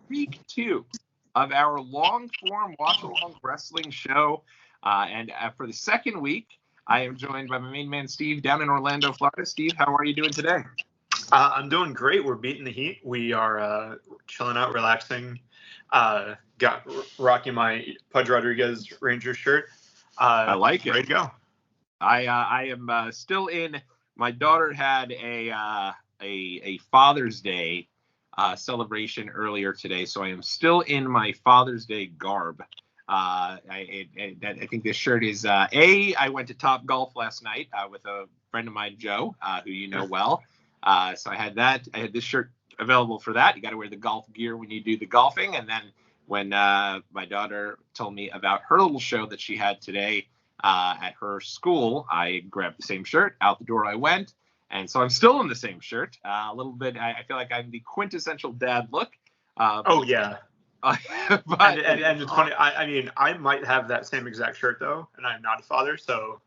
week 2 of our long-form watch-along wrestling show. And for the second week, I am joined by my main man, Steve, down in Orlando, Florida. Steve, how are you doing today? I'm doing great. We're beating the heat. We are chilling out, relaxing. Rocking my Pudge Rodriguez Ranger shirt. I like it. Ready to go. I am still in. My daughter had a Father's Day celebration earlier today, so I am still in my Father's Day garb. I think this shirt is I went to Top Golf last night with a friend of mine, Joe, who you know well. So I had that. I had this shirt available for that. You got to wear the golf gear when you do the golfing. And then when my daughter told me about her little show that she had today at her school, I grabbed the same shirt. Out the door I went. And so I'm still in the same shirt. A little bit. I feel like I'm the quintessential dad look. Oh yeah. But and it's funny. I mean, I might have that same exact shirt though, and I'm not a father, so.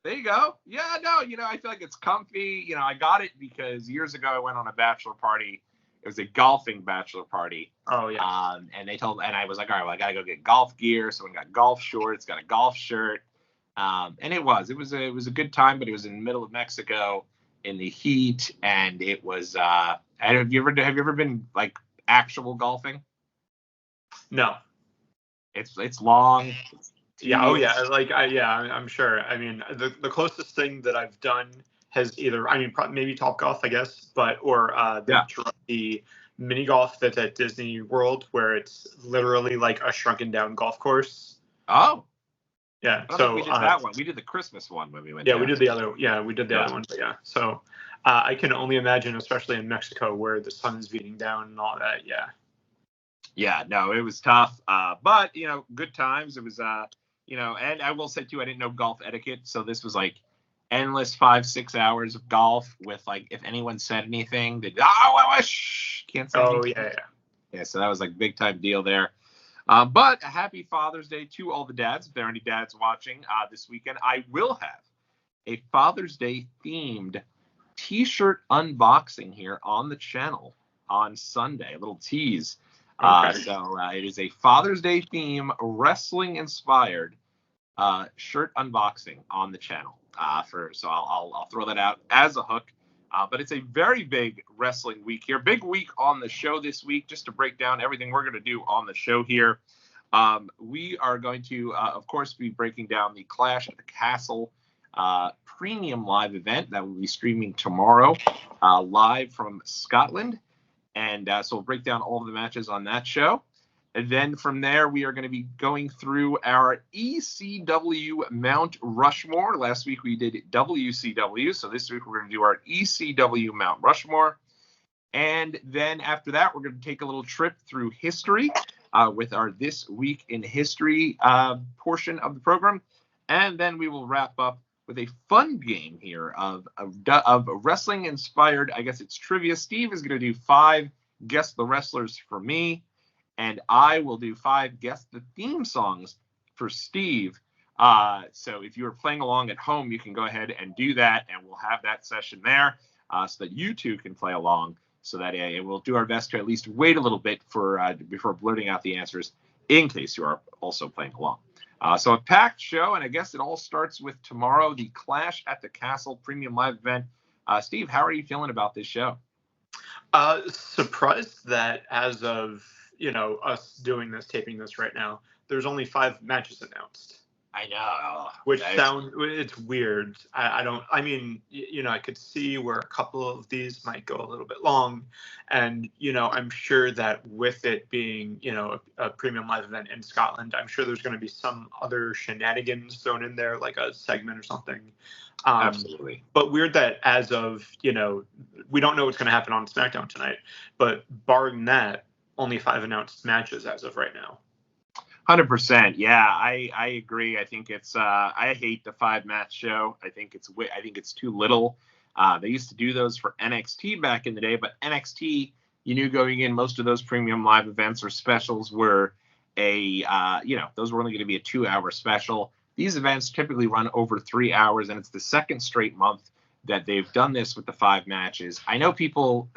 There you go. Yeah, no, I feel like it's comfy. I got it because years ago I went on a bachelor party. It was a golfing bachelor party. Oh yeah. And I was like, all right, well, I gotta go get golf gear. So I got golf shorts, got a golf shirt. And it was a good time, but it was in the middle of Mexico in the heat, and it was. Have you ever been like actual golfing? No. It's long. Yeah. Oh yeah. I'm sure. I mean, the closest thing that I've done has either, maybe Top Golf, I guess, or the mini golf that's at Disney World, where it's literally like a shrunken down golf course. Oh. Yeah. I don't think we did that one. We did the Christmas one when we went. Yeah, we did the other. Yeah, we did the other one. But yeah. So I can only imagine, especially in Mexico, where the sun is beating down and all that. Yeah. Yeah. No, it was tough. But good times. It was. And I will say too, I didn't know golf etiquette, so this was like endless 5-6 hours of golf with like if anyone said anything, they'd can't say anything. Yeah. So that was like big time deal there. But a happy Father's Day to all the dads. If there are any dads watching this weekend, I will have a Father's Day themed T-shirt unboxing here on the channel on Sunday. A little tease. Okay. So it is a Father's Day theme, wrestling inspired shirt unboxing on the channel. So I'll throw that out as a hook. But it's a very big wrestling week here. Big week on the show this week. Just to break down everything we're going to do on the show here. We are going to, of course, be breaking down the Clash at the Castle premium live event that will be streaming tomorrow live from Scotland. And so we'll break down all of the matches on that show. And then from there, we are going to be going through our ECW Mount Rushmore. Last week we did WCW. So this week we're going to do our ECW Mount Rushmore. And then after that, we're going to take a little trip through history with our This Week in History portion of the program. And then we will wrap up with a fun game here of wrestling inspired. I guess it's trivia. Steve is going to do 5 Guess the Wrestlers for me, and I will do 5 Guess the Theme Songs for Steve. So if you are playing along at home, you can go ahead and do that, and we'll have that session there so that you too can play along. So that we'll do our best to at least wait a little bit before blurting out the answers in case you are also playing along. So a packed show, and I guess it all starts with tomorrow, the Clash at the Castle premium live event. Steve, how are you feeling about this show? Surprised that as of, us doing this, taping this right now, there's only 5 matches announced. I know. It's weird. I could see where a couple of these might go a little bit long. And, I'm sure that with it being, a premium live event in Scotland, I'm sure there's going to be some other shenanigans thrown in there, like a segment or something. Absolutely. But weird that as of, we don't know what's going to happen on SmackDown tonight. But barring that, only 5 announced matches as of right now. 100%. Yeah, I agree. I think it's I hate the 5-match show. I think it's too little. They used to do those for NXT back in the day, but NXT, you knew going in, most of those premium live events or specials were those were only going to be a 2-hour special. These events typically run over 3 hours, and it's the second straight month that they've done this with the 5 matches. I know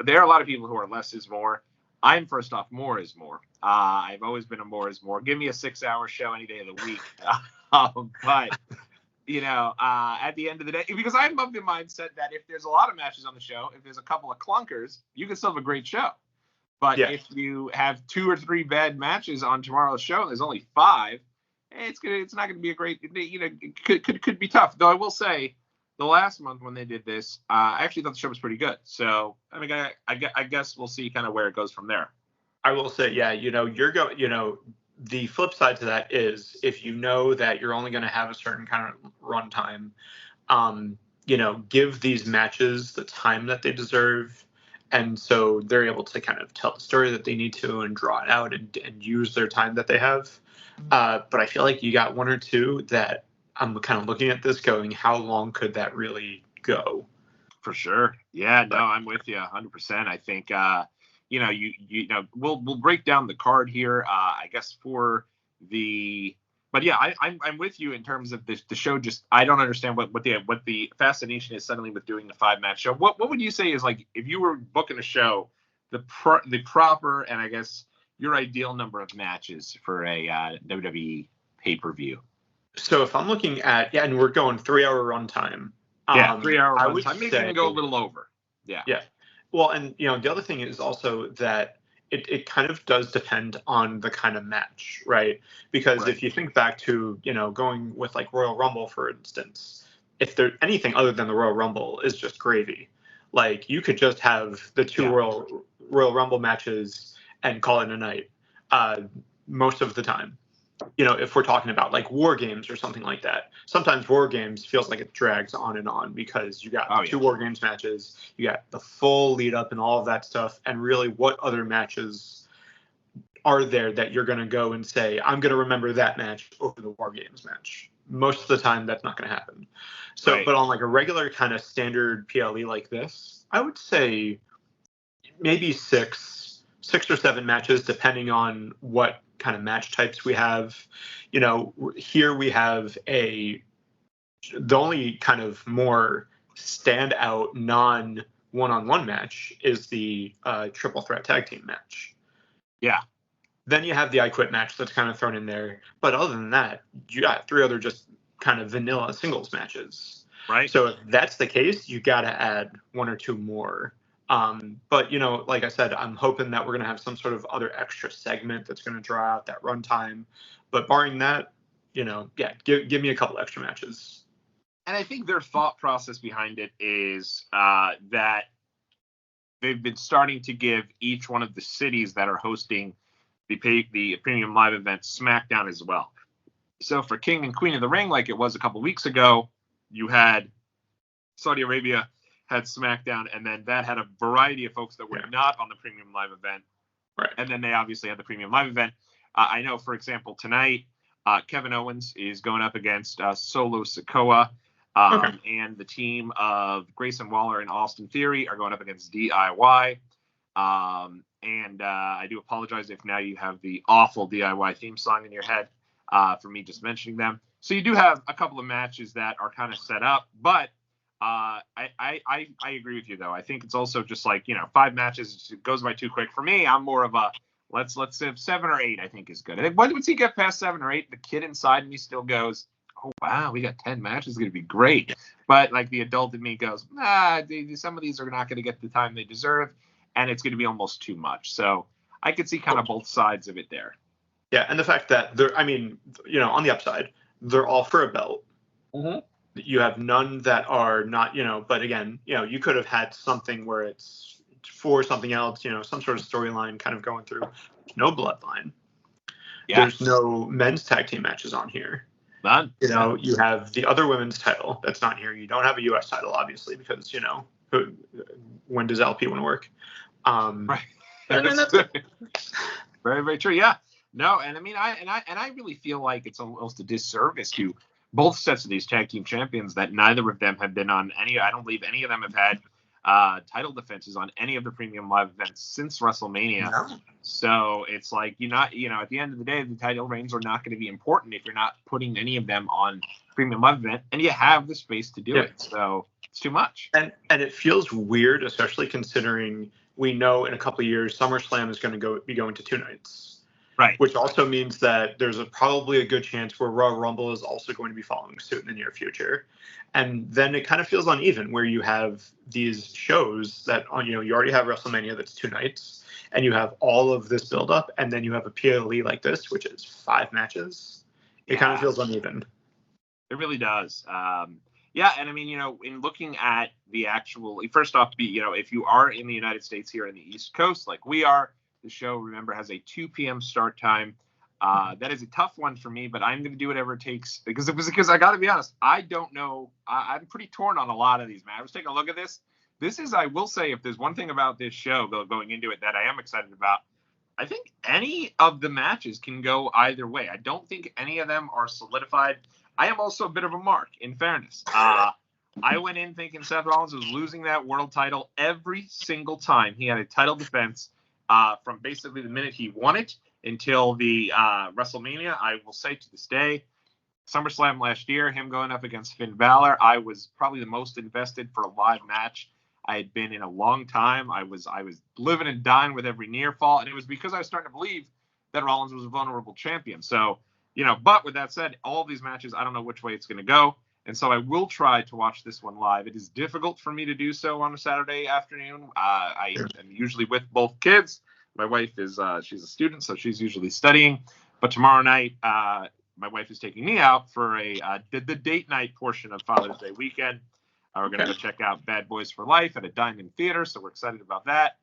there are a lot of people who are less is more. I'm first off, more is more. I've always been a more is more. Give me a 6-hour show any day of the week. But at the end of the day, because I'm of the mindset that if there's a lot of matches on the show, if there's a couple of clunkers, you can still have a great show. But if you have 2 or 3 bad matches on tomorrow's show, and there's only 5, it's not gonna be a great. It could be tough. Though I will say, the last month when they did this, I actually thought the show was pretty good. So I mean, I guess we'll see kind of where it goes from there. I will say, you're going. The flip side to that is if you know that you're only going to have a certain kind of run time, give these matches the time that they deserve. And so they're able to kind of tell the story that they need to and draw it out and use their time that they have. But I feel like you got 1 or 2 that I'm kind of looking at this going, how long could that really go? For sure. Yeah, no, I'm with you 100%. I think, we'll break down the card here, I guess but yeah, I'm with you in terms of the show. Just, I don't understand what the fascination is suddenly with doing the 5-match show. What would you say is, like, if you were booking a show, the proper, and I guess your ideal number of matches for a WWE pay-per-view? So if I'm looking at, and we're going 3-hour runtime. 3-hour runtime. Maybe even go a little over. Yeah. Well, and the other thing is also that it kind of does depend on the kind of match, right? Because if you think back to, going with like Royal Rumble, for instance, if there's anything other than the Royal Rumble is just gravy. Like, you could just have the 2 Royal Rumble matches and call it a night most of the time. If we're talking about like War Games or something like that, sometimes War Games feels like it drags on and on because you got 2 War Games matches, you got the full lead up and all of that stuff. And really, what other matches are there that you're going to go and say, I'm going to remember that match over the War Games match? Most of the time, that's not going to happen. So, But on like a regular kind of standard PLE like this, I would say maybe 6 or 7 matches, depending on what kind of match types we have. Here we have the only kind of more standout non-one-on-one match is the triple threat tag team match. Yeah. Then you have the I Quit match that's kind of thrown in there. But other than that, you got 3 other just kind of vanilla singles matches. Right. So if that's the case, you got to add 1 or 2 more. But, like I said, I'm hoping that we're going to have some sort of other extra segment that's going to draw out that runtime. But barring that, give me a couple extra matches. And I think their thought process behind it is that they've been starting to give each one of the cities that are hosting the premium live event SmackDown as well. So for King and Queen of the Ring, like it was a couple weeks ago, you had Saudi Arabia had SmackDown, and then that had a variety of folks that were not on the premium live event. Right. And then they obviously had the premium live event. I know, for example, tonight, Kevin Owens is going up against Solo Sikoa, and the team of Grayson Waller and Austin Theory are going up against DIY. And I do apologize if now you have the awful DIY theme song in your head for me just mentioning them. So you do have a couple of matches that are kind of set up, but I agree with you, though. I think it's also just like, 5 matches, it goes by too quick. For me, I'm more of a let's have 7 or 8, I think is good. I think once he get past 7 or 8, the kid inside me still goes, oh, wow, we got 10 matches. It's going to be great. But like the adult in me goes, some of these are not going to get the time they deserve, and it's going to be almost too much. So I could see kind of both sides of it there. Yeah, and the fact that on the upside, they're all for a belt. Mm-hmm. You have none that are not, but again, you could have had something where it's for something else, some sort of storyline kind of going through. No bloodline. Yeah. There's no men's tag team matches on here. None. You have the other women's title that's not here. You don't have a U.S. title, obviously, because, when does LP want to work? Right. That's very, very true. Yeah. No, and I mean, I really feel like it's almost a disservice to both sets of these tag team champions that neither of them have been on any. I don't believe any of them have had title defenses on any of the premium live events since WrestleMania. No. So it's like at the end of the day, the title reigns are not going to be important if you're not putting any of them on premium live event, and you have the space to do it. So it's too much. And it feels weird, especially considering we know in a couple of years SummerSlam is going to be going to 2 nights. Right. Which also means that there's probably a good chance where Royal Rumble is also going to be following suit in the near future. And then it kind of feels uneven where you have these shows that you already have WrestleMania that's 2 nights, and you have all of this buildup, and then you have a PLE like this, which is 5 matches. It kind of feels uneven. It really does. Yeah, and I mean, in looking at the actual, first off, if you are in the United States here in the East Coast, like we are, the show, remember, has a 2 p.m. start time. That is a tough one for me, but I'm going to do whatever it takes because I got to be honest, I don't know. I'm pretty torn on a lot of these, man. I was taking a look at this. This is, I will say, if there's one thing about this show going into it that I am excited about, I think any of the matches can go either way. I don't think any of them are solidified. I am also a bit of a mark, in fairness. I went in thinking Seth Rollins was losing that world title every single time he had a title defense. From basically the minute he won it until the WrestleMania. I will say to this day, SummerSlam last year, him going up against Finn Balor, I was probably the most invested for a live match I had been in a long time. I was living and dying with every near fall, and it was because I was starting to believe that Rollins was a vulnerable champion. So, but with that said, all these matches, I don't know which way it's going to go. And so I will try to watch this one live. It is difficult for me to do so on a Saturday afternoon. I am usually with both kids. My wife is she's a student, so she's usually studying. But tomorrow night, my wife is taking me out for the date night portion of Father's Day weekend. We're going to go check out Bad Boys for Life at a Diamond Theater, so we're excited about that.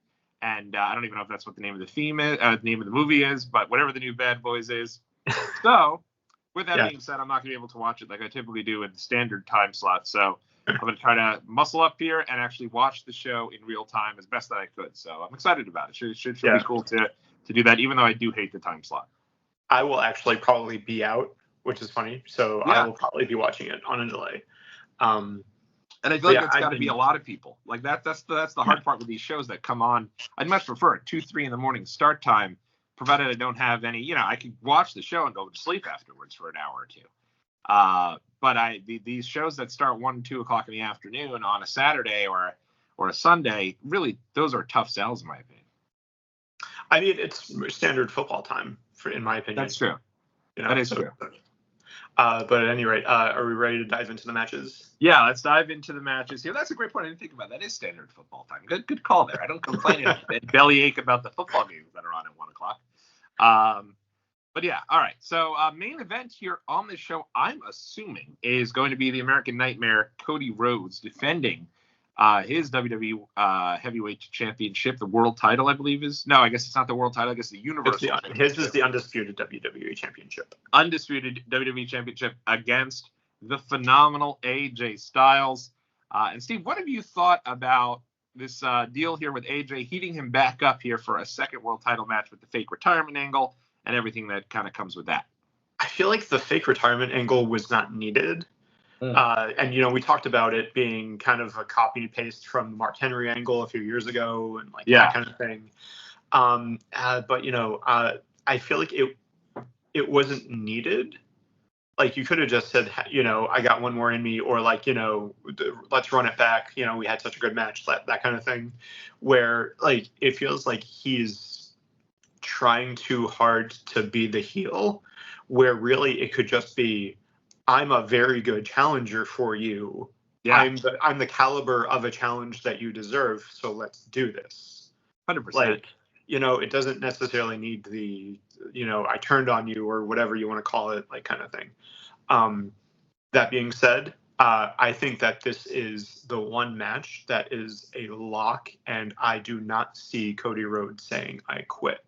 And I don't even know if that's what the name of the name of the movie is, but whatever the new Bad Boys is. So, with that being said, I'm not going to be able to watch it like I typically do in the standard time slot. So I'm going to try to muscle up here and actually watch the show in real time as best that I could. So I'm excited about it. Should be cool to do that, even though I do hate the time slot. I will actually probably be out, which is funny. So I will probably be watching it on a delay. And I feel like it's got to be a lot of people. Like that's the hard part with these shows that come on. I'd much prefer 2-3 in the morning start time, provided I don't have any. I could watch the show and go to sleep afterwards for an hour or two. But these shows that start 1-2 o'clock in the afternoon on a Saturday or a Sunday, really, those are tough sells in my opinion. I mean, it's standard football time, in my opinion. That's true. That is true. But at any rate, are we ready to dive into the matches? Yeah, let's dive into the matches here. That's a great point. I didn't think about that. That is standard football time. Good call there. I don't complain and bellyache about the football games that are on at 1 o'clock. But yeah, all right. So main event here on this show, I'm assuming, is going to be the American Nightmare, Cody Rhodes, defending his WWE Heavyweight Championship. The world title, I believe, is... No, I guess it's not the world title. I guess the Universal Championship. His is the undisputed WWE Championship. Undisputed WWE Championship against the phenomenal AJ Styles. And Steve, what have you thought about this deal here with AJ, heating him back up here for a second world title match with the fake retirement angle and everything that kind of comes with that? I feel like the fake retirement angle was not needed. And, we talked about it being kind of a copy and paste from the Mark Henry angle a few years ago and that kind of thing. But I feel like it wasn't needed. Like, you could have just said, I got one more in me, or let's run it back. We had such a good match, that kind of thing, where it feels like he's trying too hard to be the heel, where really it could just be, I'm a very good challenger for you. Yeah. I'm the caliber of a challenge that you deserve. So let's do this. 100%. It doesn't necessarily need the, I turned on you or whatever you want to call it, kind of thing. That being said, I think that this is the one match that is a lock, and I do not see Cody Rhodes saying I quit.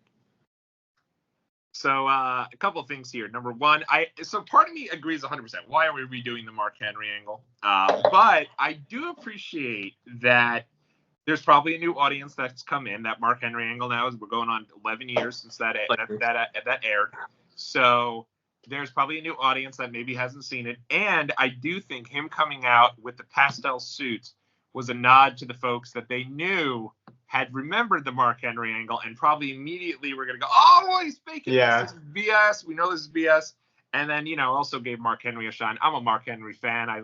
So a couple of things here. Number one, so part of me agrees 100%. Why are we redoing the Mark Henry angle? But I do appreciate that there's probably a new audience that's come in. That Mark Henry angle now we're going on 11 years since that aired. So there's probably a new audience that maybe hasn't seen it. And I do think him coming out with the pastel suit was a nod to the folks that they knew had remembered the Mark Henry angle and probably immediately were going to go, oh, he's faking this. This is BS. We know this is BS. And then, also gave Mark Henry a shine. I'm a Mark Henry fan. I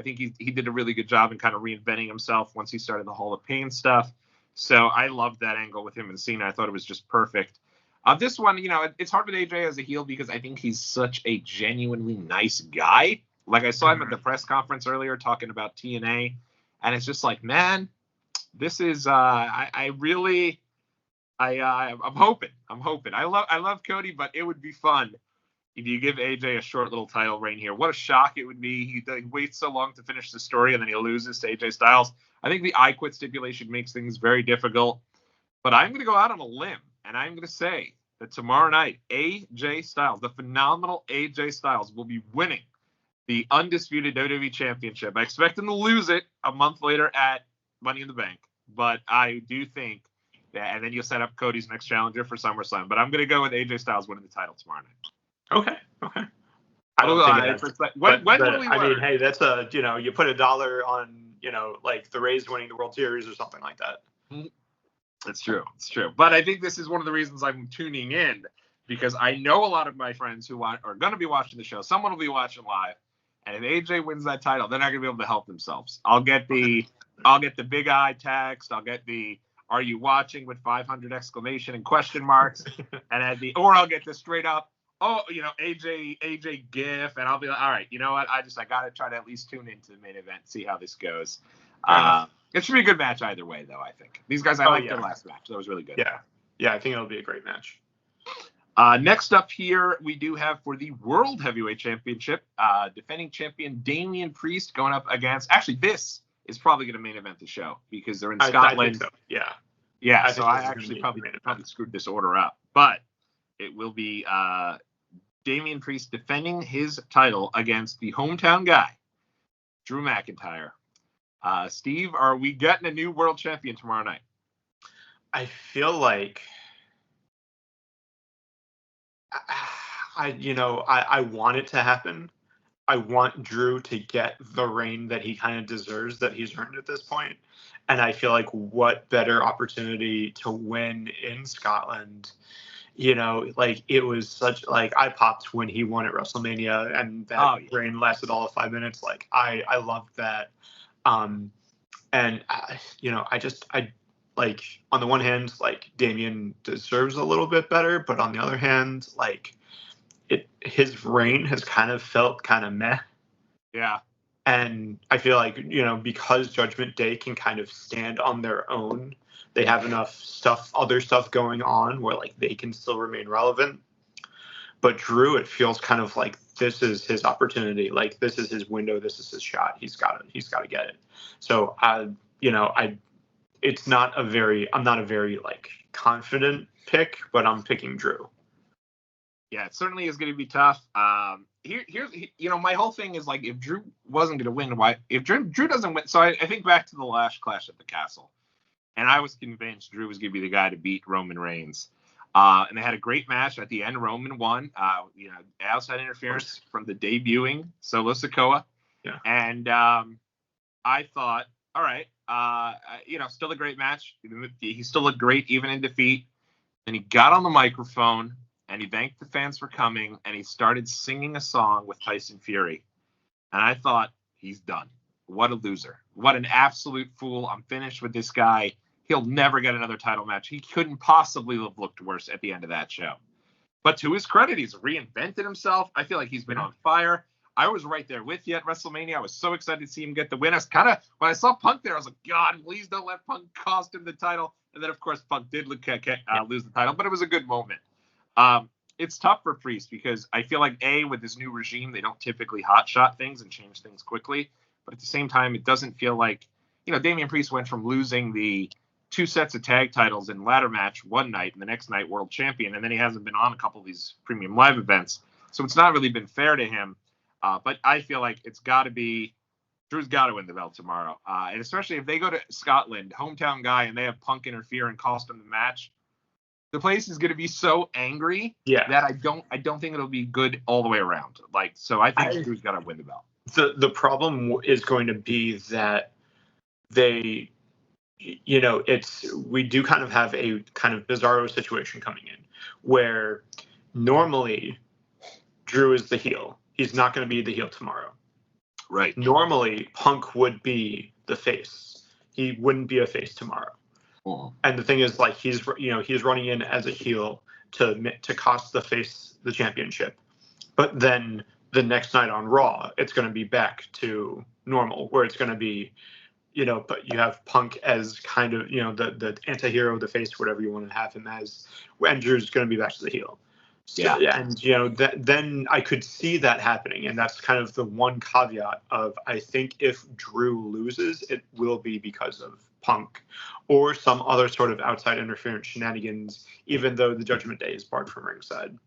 think he did a really good job in kind of reinventing himself once he started the Hall of Pain stuff. So I loved that angle with him and Cena. I thought it was just perfect. This one, it's hard with AJ as a heel because I think he's such a genuinely nice guy. Like I saw him at the press conference earlier talking about TNA, and it's just like, man, this is I'm hoping. I love Cody, but it would be fun if you give AJ a short little title reign here. What a shock it would be. He waits so long to finish the story, and then he loses to AJ Styles. I think the I Quit stipulation makes things very difficult. But I'm going to go out on a limb, and I'm going to say that tomorrow night, AJ Styles, the phenomenal AJ Styles, will be winning the undisputed WWE Championship. I expect him to lose it a month later at Money in the Bank. But I do think that, and then you'll set up Cody's next challenger for SummerSlam. But I'm going to go with AJ Styles winning the title tomorrow night. Okay. I don't think when will we learn? I mean, hey, that's you put $1 on, like the Rays winning the World Series or something like that. It's true. But I think this is one of the reasons I'm tuning in, because I know a lot of my friends who are going to be watching the show. Someone will be watching live, and if AJ wins that title, they're not going to be able to help themselves. I'll get the big eye text. I'll get the "Are you watching?" with 500 exclamation and question marks, and or I'll get the straight up, "Oh, AJ GIF," and I'll be like, all right, you know what? I got to try to at least tune into the main event and see how this goes. It should be a good match either way, though, I think. These guys, I liked their last match. That was really good. Yeah, I think it'll be a great match. Next up here, we do have for the World Heavyweight Championship, defending champion Damian Priest going up against... Actually, this is probably going to main event the show because they're in Scotland. I think so. Yeah. Yeah, I actually probably screwed this order up. But it will be Damian Priest defending his title against the hometown guy, Drew McIntyre. Steve, are we getting a new world champion tomorrow night? I feel like I want it to happen. I want Drew to get the reign that he kind of deserves, that he's earned at this point. And I feel like what better opportunity to win in Scotland. It was such, I popped when he won at WrestleMania, and that reign lasted all of 5 minutes. I loved that. And I on the one hand, Damian deserves a little bit better, but on the other hand, his reign has kind of felt kind of meh. Yeah. And I feel like, because Judgment Day can kind of stand on their own, they have enough other stuff going on where they can still remain relevant. But Drew, it feels kind of like this is his opportunity. This is his window. This is his shot. He's got to get it. So I'm not a very confident pick, but I'm picking Drew. Yeah, it certainly is going to be tough. Here's my whole thing is if Drew wasn't going to win, if Drew doesn't win? So I think back to the last Clash at the Castle, and I was convinced Drew was going to be the guy to beat Roman Reigns. And they had a great match at the end. Roman won, outside interference from the debuting Solo Sikoa. Yeah. And I thought, all right, still a great match. He still looked great even in defeat. Then he got on the microphone and he thanked the fans for coming, and he started singing a song with Tyson Fury. And I thought, he's done. What a loser. What an absolute fool. I'm finished with this guy. He'll never get another title match. He couldn't possibly have looked worse at the end of that show. But to his credit, he's reinvented himself. I feel like he's been on fire. I was right there with you at WrestleMania. I was so excited to see him get the win. When I saw Punk there, I was like, God, please don't let Punk cost him the title. And then, of course, Punk did lose the title, but it was a good moment. It's tough for Priest because I feel like, with this new regime, they don't typically hotshot things and change things quickly. But at the same time, it doesn't feel like, Damian Priest went from losing the 2 sets of tag titles in ladder match one night and the next night world champion, and then he hasn't been on a couple of these premium live events. So it's not really been fair to him. But I feel like Drew's got to win the belt tomorrow. And especially if they go to Scotland, hometown guy, and they have Punk interfere and cost him the match, the place is going to be so angry that I don't think it'll be good all the way around. So I think Drew's got to win the belt. The problem is going to be that they, we do kind of have a kind of bizarro situation coming in where normally Drew is the heel. He's not going to be the heel tomorrow. Right. Normally, Punk would be the face. He wouldn't be a face tomorrow. And the thing is, like, he's running in as a heel to cost the face the championship. But then the next night on Raw, it's going to be back to normal, where it's going to be, but you have Punk as kind of, the anti-hero, the face, whatever you want to have him as, and Drew's going to be back to the heel. So, Yeah. And, then I could see that happening. And that's kind of the one caveat of, I think if Drew loses, it will be because of Punk or some other sort of outside interference shenanigans, even though the Judgment Day is barred from ringside.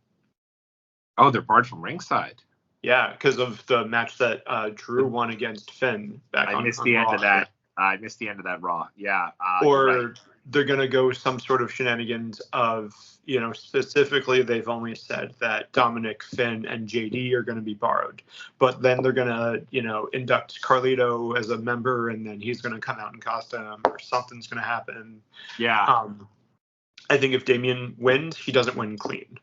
Oh, they're barred from ringside. Yeah, because of the match that Drew won against Finn back on Raw. I missed the end of that. I missed the end of that Raw. Yeah. Or right. They're going to go some sort of shenanigans of, specifically they've only said that Dominic, Finn, and JD are going to be borrowed. But then they're going to, induct Carlito as a member, and then he's going to come out in costume, or something's going to happen. Yeah. I think if Damian wins, he doesn't win clean.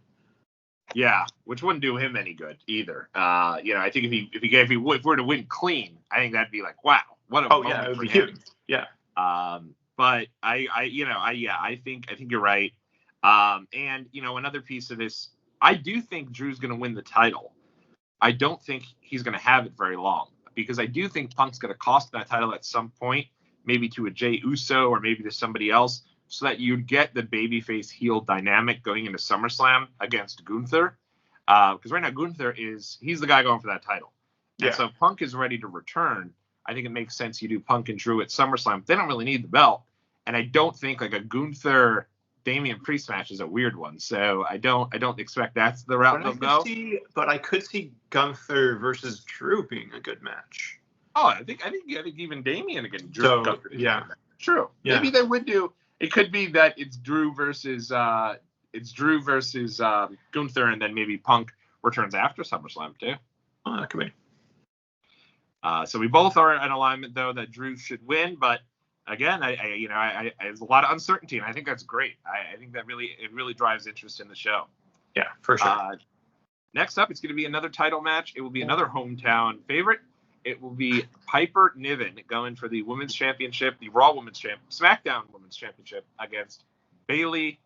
Yeah, which wouldn't do him any good either. I think if we were to win clean, I think that'd be like, wow, what a moment it would for be him. huge. Yeah. But I think you're right. And another piece of this, I do think Drew's going to win the title. I don't think he's going to have it very long, because I do think Punk's going to cost that title at some point, maybe to a Jey Uso or maybe to somebody else, so that you'd get the babyface heel dynamic going into SummerSlam against Gunther. Because right now Gunther he's the guy going for that title. And so if Punk is ready to return, I think it makes sense you do Punk and Drew at SummerSlam. They don't really need the belt. And I don't think like a Gunther Damian Priest match is a weird one. So I don't expect that's the route they'll go. But I could see Gunther versus Drew being a good match. Oh, I think even Damian against Drew. So, Gunther. Yeah. True. Yeah. Maybe they would do. It could be that it's Drew versus Gunther, and then maybe Punk returns after SummerSlam too. Oh, that could be. So we both are in alignment though that Drew should win, but again, there's a lot of uncertainty, and I think that's great. I think that really drives interest in the show. Yeah, for sure. Next up, it's going to be another title match. It will be another hometown favorite. It will be Piper Niven going for the Women's Championship, the Raw Women's SmackDown Women's Championship against Bayley.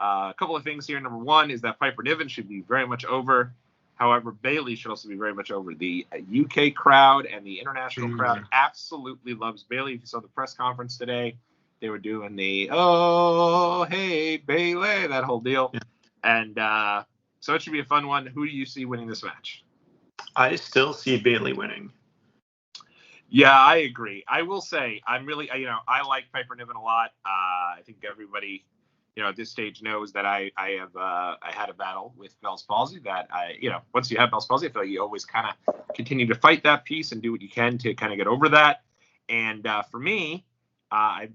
A couple of things here. Number one is that Piper Niven should be very much over. However, Bayley should also be very much over. The UK crowd and the international crowd absolutely loves Bayley. If you saw the press conference today, they were doing the, oh, hey, Bayley, that whole deal. Yeah. And so it should be a fun one. Who do you see winning this match? I still see Bayley winning. Yeah, I agree. I will say I like Piper Niven a lot. I think everybody, at this stage knows that I had a battle with Bell's palsy. That once you have Bell's palsy, I feel like you always kind of continue to fight that piece and do what you can to kind of get over that. And for me, I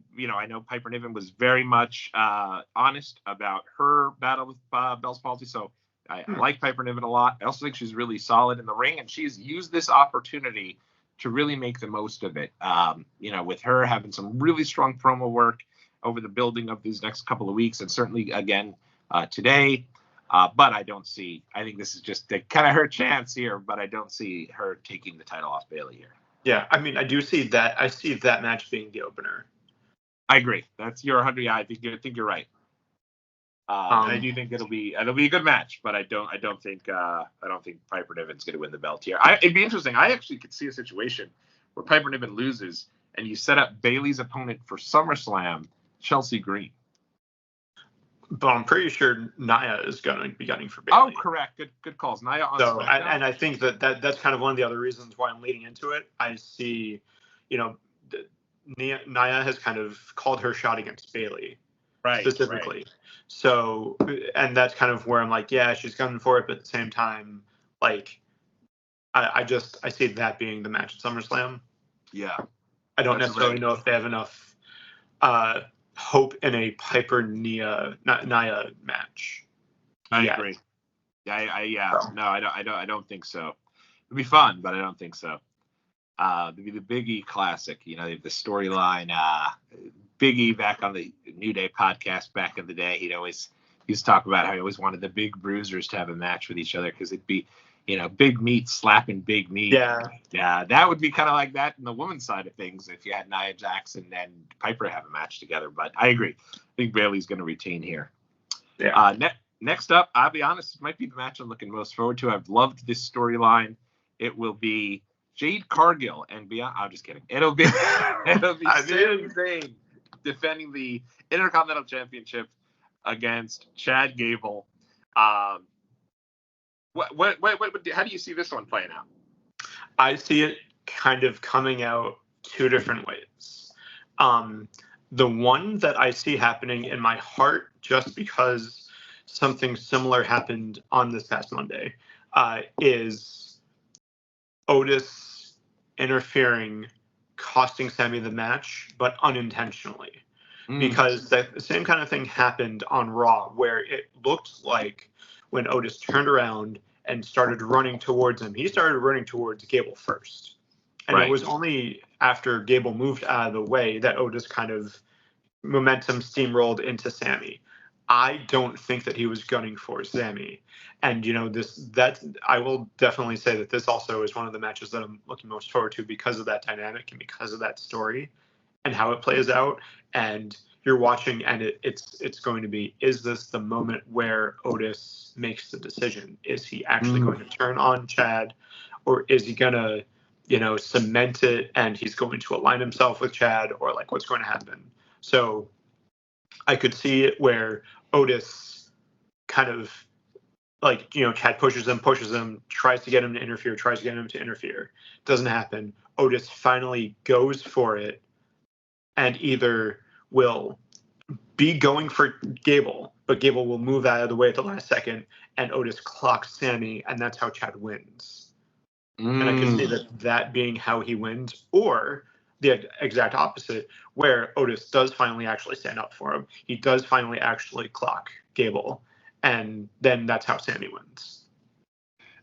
know Piper Niven was very much honest about her battle with Bell's palsy, so I like Piper Niven a lot. I also think she's really solid in the ring, and she's used this opportunity to really make the most of it. With her having some really strong promo work over the building of these next couple of weeks, and certainly again today. But I think this is just kind of her chance here, but I don't see her taking the title off Bayley here. Yeah, I mean, I do see that. I see that match being the opener. I agree. That's your 100. Yeah, I think you're right. And I do think it'll be a good match, but I don't think Piper Niven's going to win the belt here. It'd be interesting. I actually could see a situation where Piper Niven loses, and you set up Bayley's opponent for SummerSlam, Chelsea Green. But I'm pretty sure Nia is going to be gunning for Bayley. Oh, correct. Good calls. Nia on SmackDown. And I think that's kind of one of the other reasons why I'm leading into it. I see, Nia has kind of called her shot against Bayley. Right, specifically. Right. So, and that's kind of where I'm like, yeah, she's gunning for it, but at the same time, like, I see that being the match at SummerSlam. Yeah. I don't necessarily know if they have enough hope in a Piper Nia match. I agree. No, I don't think so. It'd be fun, but I don't think so. It'd be the Big E Classic. The storyline. Big E back on the New Day podcast back in the day, he used to talk about how he always wanted the big bruisers to have a match with each other because it'd be big meat slapping big meat. Yeah. Yeah, that would be kind of like that in the women's side of things if you had Nia Jackson and Piper have a match together. But I agree. I think Bayley's going to retain here. Yeah. Next up, I'll be honest, it might be the match I'm looking most forward to. I've loved this storyline. It will be Jade Cargill and beyond. I'm just kidding. It'll be Sami Zayn defending the Intercontinental Championship against Chad Gable. How do you see this one playing out? I see it kind of coming out two different ways. The one that I see happening in my heart, just because something similar happened on this past Monday, is Otis interfering, costing Sami the match, but unintentionally. Because the same kind of thing happened on Raw, where it looked like when Otis turned around and started running towards him, he started running towards Gable first. And It was only after Gable moved out of the way that Otis kind of momentum steamrolled into Sami. I don't think that he was gunning for Sami. And, I will definitely say that this also is one of the matches that I'm looking most forward to because of that dynamic and because of that story and how it plays out. And you're watching, and it's going to be, is this the moment where Otis makes the decision? Is he actually going to turn on Chad, or is he going to, cement it and he's going to align himself with Chad, or like what's going to happen? So I could see it where Otis kind of Chad pushes him, tries to get him to interfere, doesn't happen. Otis finally goes for it and either will be going for Gable, but Gable will move out of the way at the last second, and Otis clocks Sami, and that's how Chad wins. And I can see that being how he wins, or the exact opposite, where Otis does finally actually stand up for him. He does finally actually clock Gable, and then that's how Sami wins.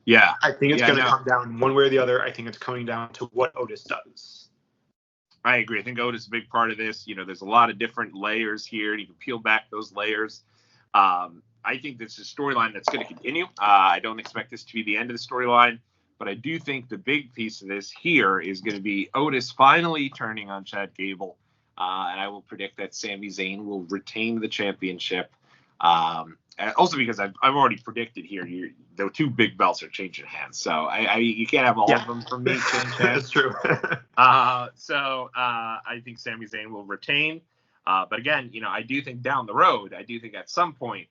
Yeah. I think it's going to come down one way or the other. I think it's coming down to what Otis does. I agree. I think Otis is a big part of this. There's a lot of different layers here, and you can peel back those layers. I think this is a storyline that's going to continue. I don't expect this to be the end of the storyline, but I do think the big piece of this here is going to be Otis finally turning on Chad Gable, and I will predict that Sami Zayn will retain the championship. Also because I've already predicted here, the two big belts are changing hands, so you can't have all of them from me change hands. That's true. So I think Sami Zayn will retain, but again, I do think down the road, at some point,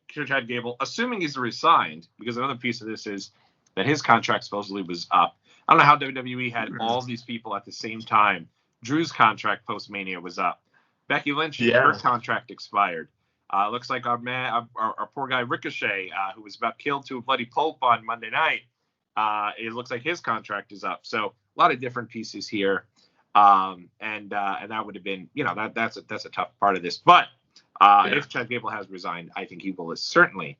Chad Gable, assuming he's resigned, because another piece of this is that his contract supposedly was up. I don't know how WWE had all these people at the same time. Drew's contract post-Mania was up. Becky Lynch, her contract expired. Looks like our poor guy Ricochet, who was about killed to a bloody pulp on Monday night, it looks like his contract is up. So a lot of different pieces here, and that would have been, that's a tough part of this. But if Chad Gable has resigned, I think he will certainly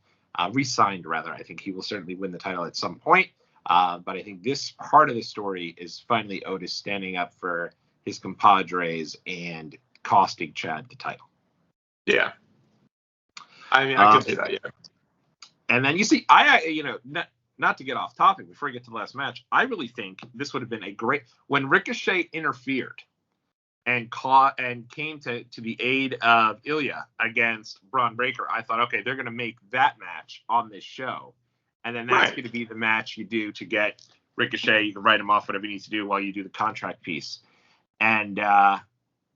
re-signed rather. I think he will certainly win the title at some point. But I think this part of the story is finally Otis standing up for his compadres and costing Chad the title. Yeah. I mean, I can see that, yeah. And then you see, not to get off topic before we get to the last match, I really think this would have been a great, when Ricochet interfered and came to the aid of Ilya against Braun Breaker, I thought, okay, they're going to make that match on this show. And then that's going to be the match you do to get Ricochet. You can write him off, whatever he needs to do while you do the contract piece. And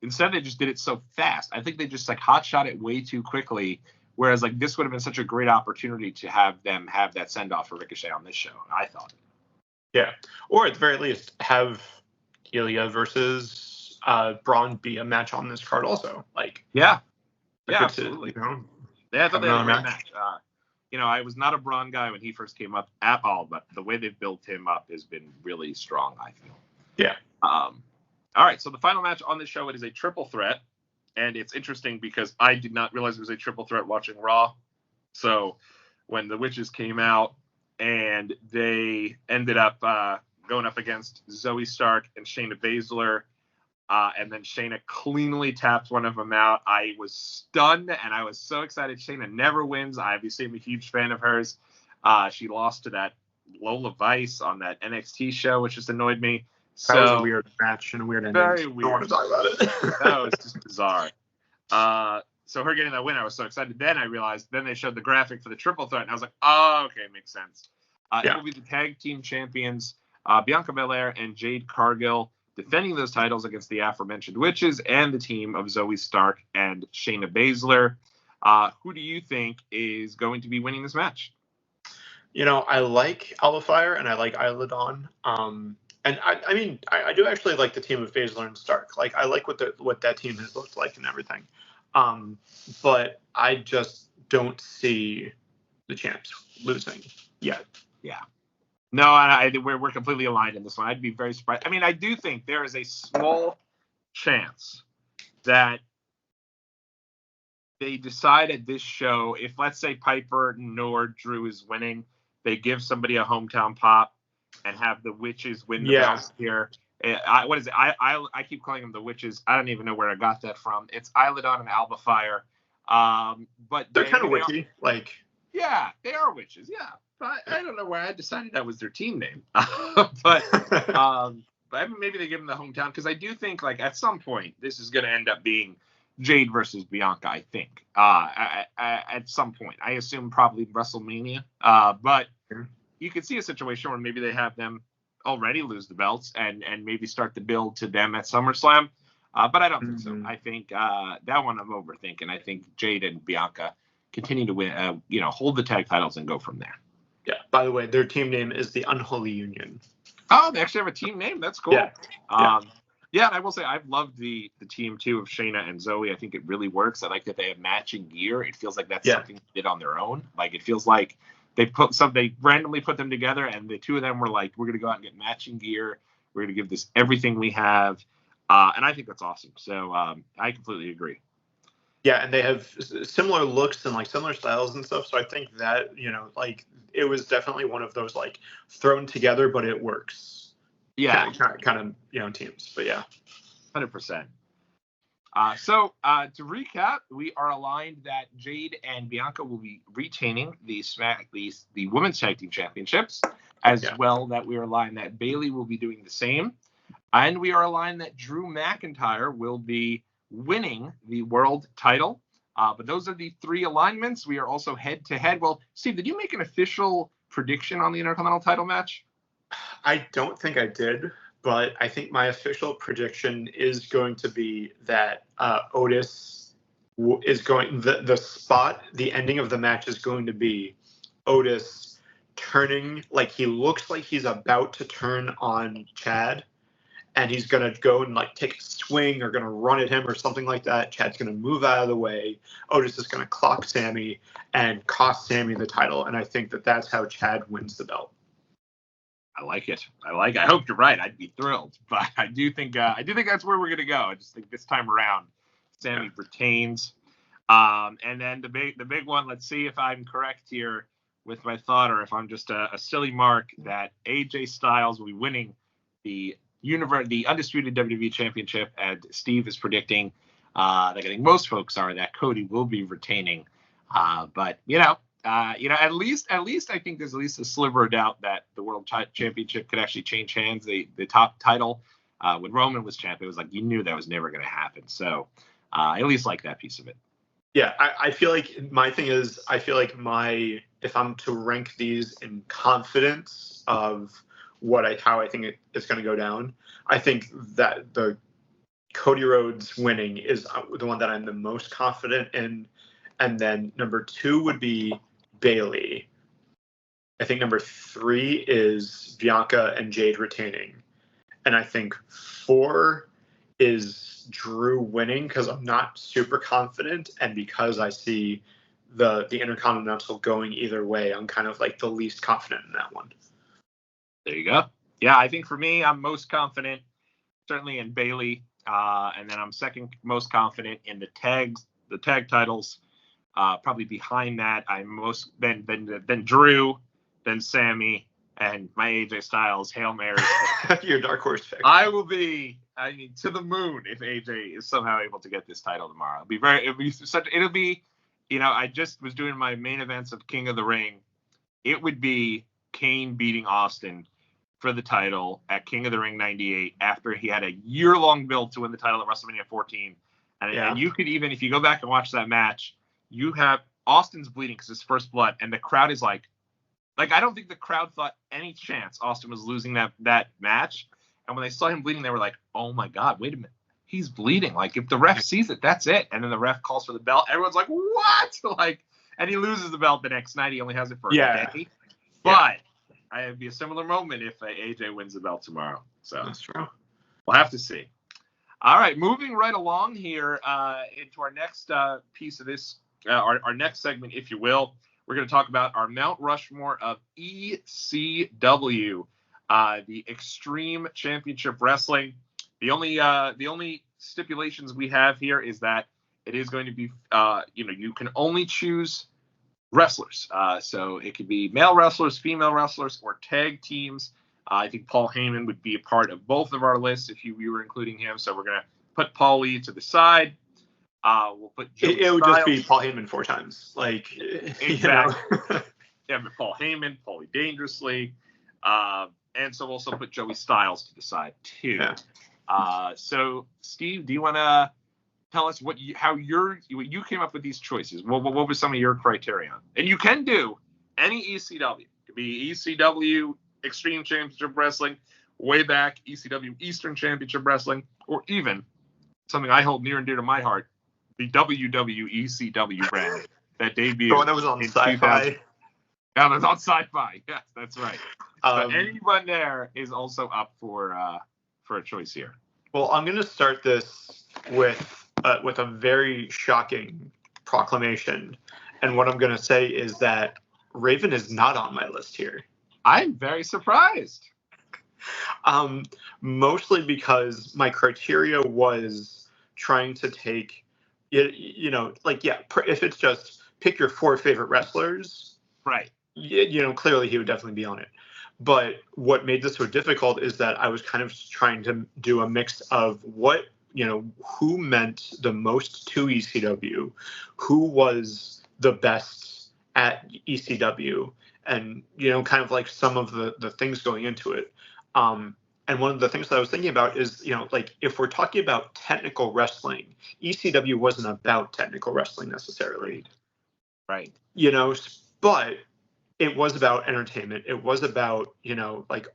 instead, they just did it so fast. I think they just hot shot it way too quickly. Whereas this would have been such a great opportunity to have them have that send off for Ricochet on this show, I thought. Yeah. Or at the very least, have Ilya versus Braun be a match on this card also. Yeah, absolutely. Yeah, I thought they had a great match. I was not a Braun guy when he first came up at all, but the way they've built him up has been really strong, I feel. Yeah. All right, so the final match on this show, it is a triple threat. And it's interesting because I did not realize it was a triple threat watching Raw. So when the Witches came out and they ended up going up against Zoe Stark and Shayna Baszler, and then Shayna cleanly tapped one of them out, I was stunned and I was so excited. Shayna never wins. I obviously am a huge fan of hers. She lost to that Lola Vice on that NXT show, which just annoyed me. So, that was a weird match and a weird ending. Very weird. I don't want to talk about it. That was just bizarre. So her getting that win, I was so excited. Then I realized, then they showed the graphic for the triple threat, and I was like, oh, okay, makes sense. It will be the tag team champions, Bianca Belair and Jade Cargill, defending those titles against the aforementioned Witches and the team of Zoe Stark and Shayna Baszler. Who do you think is going to be winning this match? I like Alba Fire and I like Isla Dawn. And I mean, I do actually like the team of Baszler and Stark. Like, I like what that team has looked like and everything. But I just don't see the champs losing yet. Yeah. No, we're completely aligned in this one. I'd be very surprised. I mean, I do think there is a small chance that they decide at this show, if let's say Piper nor Drew is winning, they give somebody a hometown pop and have the Witches win the belts here. What is it? I keep calling them the Witches. I don't even know where I got that from. It's Isla Dawn and Alba Fire. But they're kind of witchy. Yeah, they are witches. Yeah. But I don't know why I decided that was their team name. But maybe they give them the hometown, because I do think, like, at some point this is going to end up being Jade versus Bianca. I think at some point. I assume probably WrestleMania. But you could see a situation where maybe they have them already lose the belts and maybe start the build to them at SummerSlam. But I don't think so. I think that one I'm overthinking. I think Jade and Bianca continue to win, hold the tag titles and go from there. Yeah. By the way, their team name is the Unholy Union. Oh, they actually have a team name. That's cool. Yeah. Yeah, and I will say I've loved the team too of Shayna and Zoe. I think it really works. I like that they have matching gear. It feels like that's something they did on their own. Like, it feels like they randomly put them together, and the two of them were like, we're gonna go out and get matching gear. We're gonna give this everything we have, and I think that's awesome. So I completely agree. Yeah, and they have similar looks and like similar styles and stuff. So I think that, it was definitely one of those like thrown together, but it works. Yeah, kind of teams. But yeah, 100%. So to recap, we are aligned that Jade and Bianca will be retaining the women's tag team championships, as well that we are aligned that Bayley will be doing the same, and we are aligned that Drew McIntyre will be winning the world title. But those are the three alignments. We are also head to head. Well, Steve, did you make an official prediction on the Intercontinental title match? I don't think I did, but I think my official prediction is going to be that Otis is going, the ending of the match is going to be Otis turning, like he looks like he's about to turn on Chad, and he's going to go and like take a swing or going to run at him or something like that. Chad's going to move out of the way. Otis is going to clock Sammy and cost Sammy the title. And I think that that's how Chad wins the belt. I like it. I hope you're right. I'd be thrilled, but I do think that's where we're going to go. I just think this time around, Sammy retains. And then the big one, let's see if I'm correct here with my thought, or if I'm just a silly mark, that AJ Styles will be winning the undisputed WWE Championship, and Steve is predicting, like I think most folks are, that Cody will be retaining. But at least I think there's at least a sliver of doubt that the World Championship could actually change hands. The top title, when Roman was champ, it was like you knew that was never going to happen. So I at least like that piece of it. Yeah, I feel like my thing is, if I'm to rank these in confidence of how I think it's going to go down, I think that the Cody Rhodes winning is the one that I'm the most confident in. And then number 2 would be Bayley. I think number 3 is Bianca and Jade retaining. And I think 4 is Drew winning, because I'm not super confident, and because I see the Intercontinental going either way, I'm kind of like the least confident in that one. There you go. Yeah, I think for me, I'm most confident certainly in Bayley, and then I'm second most confident in the tag titles. Probably behind that, I'm most then Drew, then Sammy, and my AJ Styles Hail Mary. Your dark horse pick. I will be, to the moon if AJ is somehow able to get this title tomorrow. It'll be, I just was doing my main events of King of the Ring. It would be Kane beating Austin for the title at King of the Ring 98 after he had a year-long build to win the title at WrestleMania 14. And you could even, if you go back and watch that match, you have Austin's bleeding because his first blood, and the crowd is like I don't think the crowd thought any chance Austin was losing that match. And when they saw him bleeding, they were like, oh my God, wait a minute. He's bleeding. Like, if the ref sees it, that's it. And then the ref calls for the belt. Everyone's like, what? And he loses the belt the next night. He only has it for a day. But it'd be a similar moment if AJ wins the belt tomorrow. So that's true. We'll have to see. All right, moving right along here into our next piece of this, our next segment, if you will. We're going to talk about our Mount Rushmore of ECW, the Extreme Championship Wrestling. The only stipulations we have here is that it is going to be, you can only choose wrestlers. So it could be male wrestlers, female wrestlers, or tag teams. I think Paul Heyman would be a part of both of our lists if you were including him. So we're going to put Paul Lee to the side. We'll put Joey It would just be Paul Heyman 4 times. Exactly. Yeah, but Paul Heyman, Paulie Dangerously. And so we'll also put Joey Styles to the side too. Yeah. So Steve, do you want to tell us how you came up with these choices? What were some of your criteria? And you can do any ECW. It could be ECW Extreme Championship Wrestling, way back ECW Eastern Championship Wrestling, or even something I hold near and dear to my heart, the WWE ECW brand that debuted. The one that was on Sci-Fi. Yeah, that was on Sci-Fi. Yes, that's right. But anyone there is also up for a choice here. Well, I'm going to start this with a very shocking proclamation, and what I'm going to say is that Raven is not on my list here. I'm very surprised. Mostly because my criteria was trying to take, if it's just pick your 4 favorite wrestlers, right? Clearly he would definitely be on it. But what made this so difficult is that I was kind of trying to do a mix of who meant the most to ECW, who was the best at ECW, and kind of like some of the things going into it. And one of the things that I was thinking about is, if we're talking about technical wrestling, ECW wasn't about technical wrestling necessarily. Right. But it was about entertainment. It was about,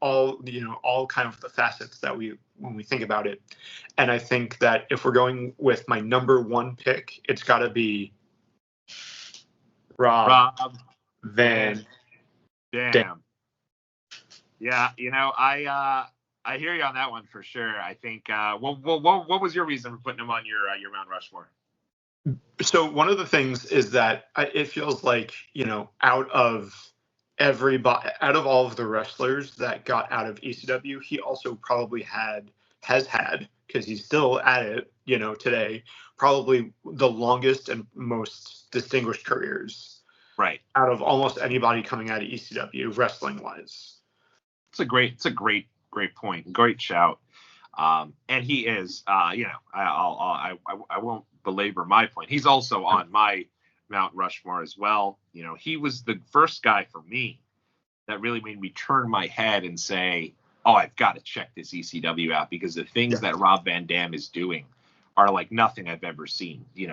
all kind of the facets that when we think about it. And I think that if we're going with my number 1 pick, it's got to be Rob Van Dam. Yeah, I hear you on that one for sure. I think what was your reason for putting him on your Mount Rushmore? So one of the things is that it feels like, out of all of the wrestlers that got out of ECW, he also probably has had, because he's still at it, today, probably the longest and most distinguished careers. Right. Out of almost anybody coming out of ECW, wrestling wise. It's a great point. Great shout. And he is, I won't belabor my point. He's also on my Mount Rushmore as well. He was the first guy for me that really made me turn my head and say, oh, I've got to check this ECW out, because the things that Rob Van Dam is doing are like nothing I've ever seen. The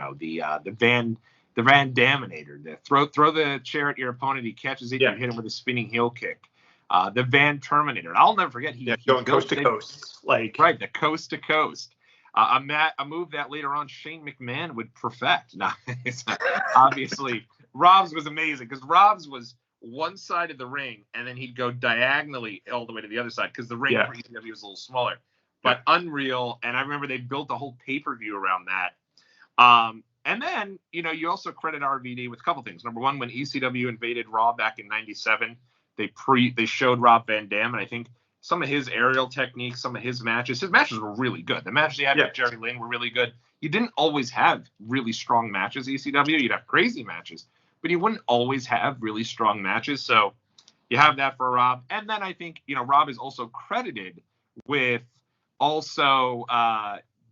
Van Daminator, the throw the chair at your opponent, he catches it, you hit him with a spinning heel kick. The Van Terminator. And I'll never forget he going coast to coast, right, the coast to coast. A move that later on Shane McMahon would perfect. Now, obviously, Rob's was amazing, because Rob's was one side of the ring, and then he'd go diagonally all the way to the other side, because the ring for ECW was a little smaller. But unreal, and I remember they built a whole pay-per-view around that. And then, you also credit RVD with a couple things. Number one, when ECW invaded Raw back in '97, they showed Rob Van Dam, and I think some of his aerial techniques, some of his matches were really good. The matches he had with Jerry Lynn were really good. You didn't always have really strong matches, ECW. You'd have crazy matches, but you wouldn't always have really strong matches. So you have that for Rob. And then I think, Rob is also credited with also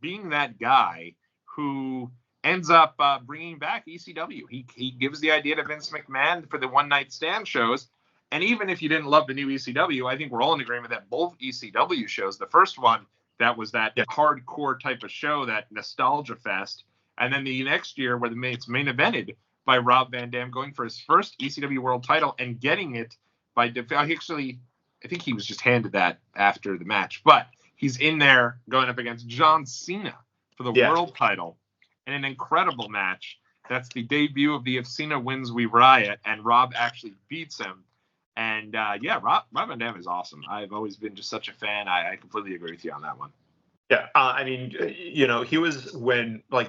being that guy who ends up bringing back ECW. He gives the idea to Vince McMahon for the one-night stand shows, And even if you didn't love the new ECW, I think we're all in agreement that both ECW shows, the first one, that was that hardcore type of show, that nostalgia fest. And then the next year where it's main evented by Rob Van Dam going for his first ECW world title and getting it by actually, I think he was just handed that after the match, but he's in there going up against John Cena for the world title in an incredible match. That's the debut of the If Cena Wins We Riot, and Rob actually beats him. And Rob Van Dam is awesome. I've always been just such a fan. I completely agree with you on that one. Yeah, I mean, he was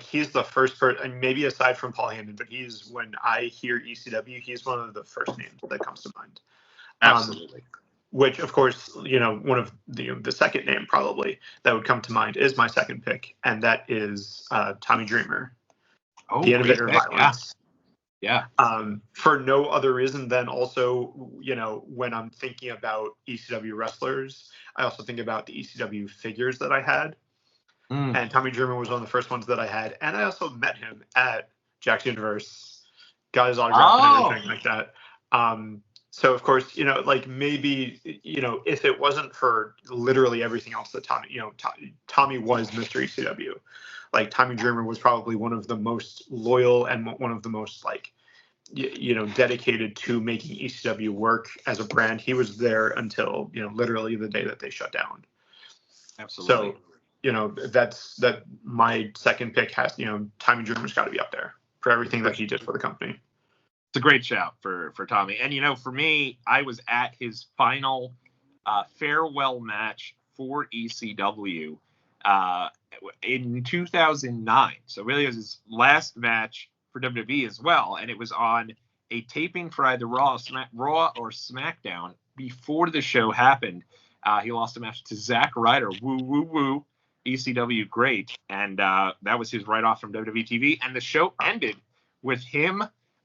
he's the first person, maybe aside from Paul Heyman, but when I hear ECW, he's one of the first names that comes to mind. Absolutely. Which, of course, one of the second name probably that would come to mind is my second pick, and that is Tommy Dreamer, the innovator of violence. Yeah. For no other reason than also, when I'm thinking about ECW wrestlers, I also think about the ECW figures that I had. And Tommy Dreamer was one of the first ones that I had. And I also met him at Jack's Universe, got his autograph and everything like that. So, of course, maybe, if it wasn't for literally everything else that Tommy was Mr. ECW. Like, Tommy Dreamer was probably one of the most loyal and one of the most, dedicated to making ECW work as a brand. He was there until, literally the day that they shut down. Absolutely. So, that my second pick has, Tommy Dreamer's got to be up there for everything that he did for the company. It's a great shout for Tommy. And, for me, I was at his final farewell match for ECW in 2009. So really it was his last match for WWE as well. And it was on a taping for either Raw or SmackDown before the show happened. He lost a match to Zack Ryder. Woo, woo, woo. ECW great. And that was his write-off from WWE TV. And the show ended with him,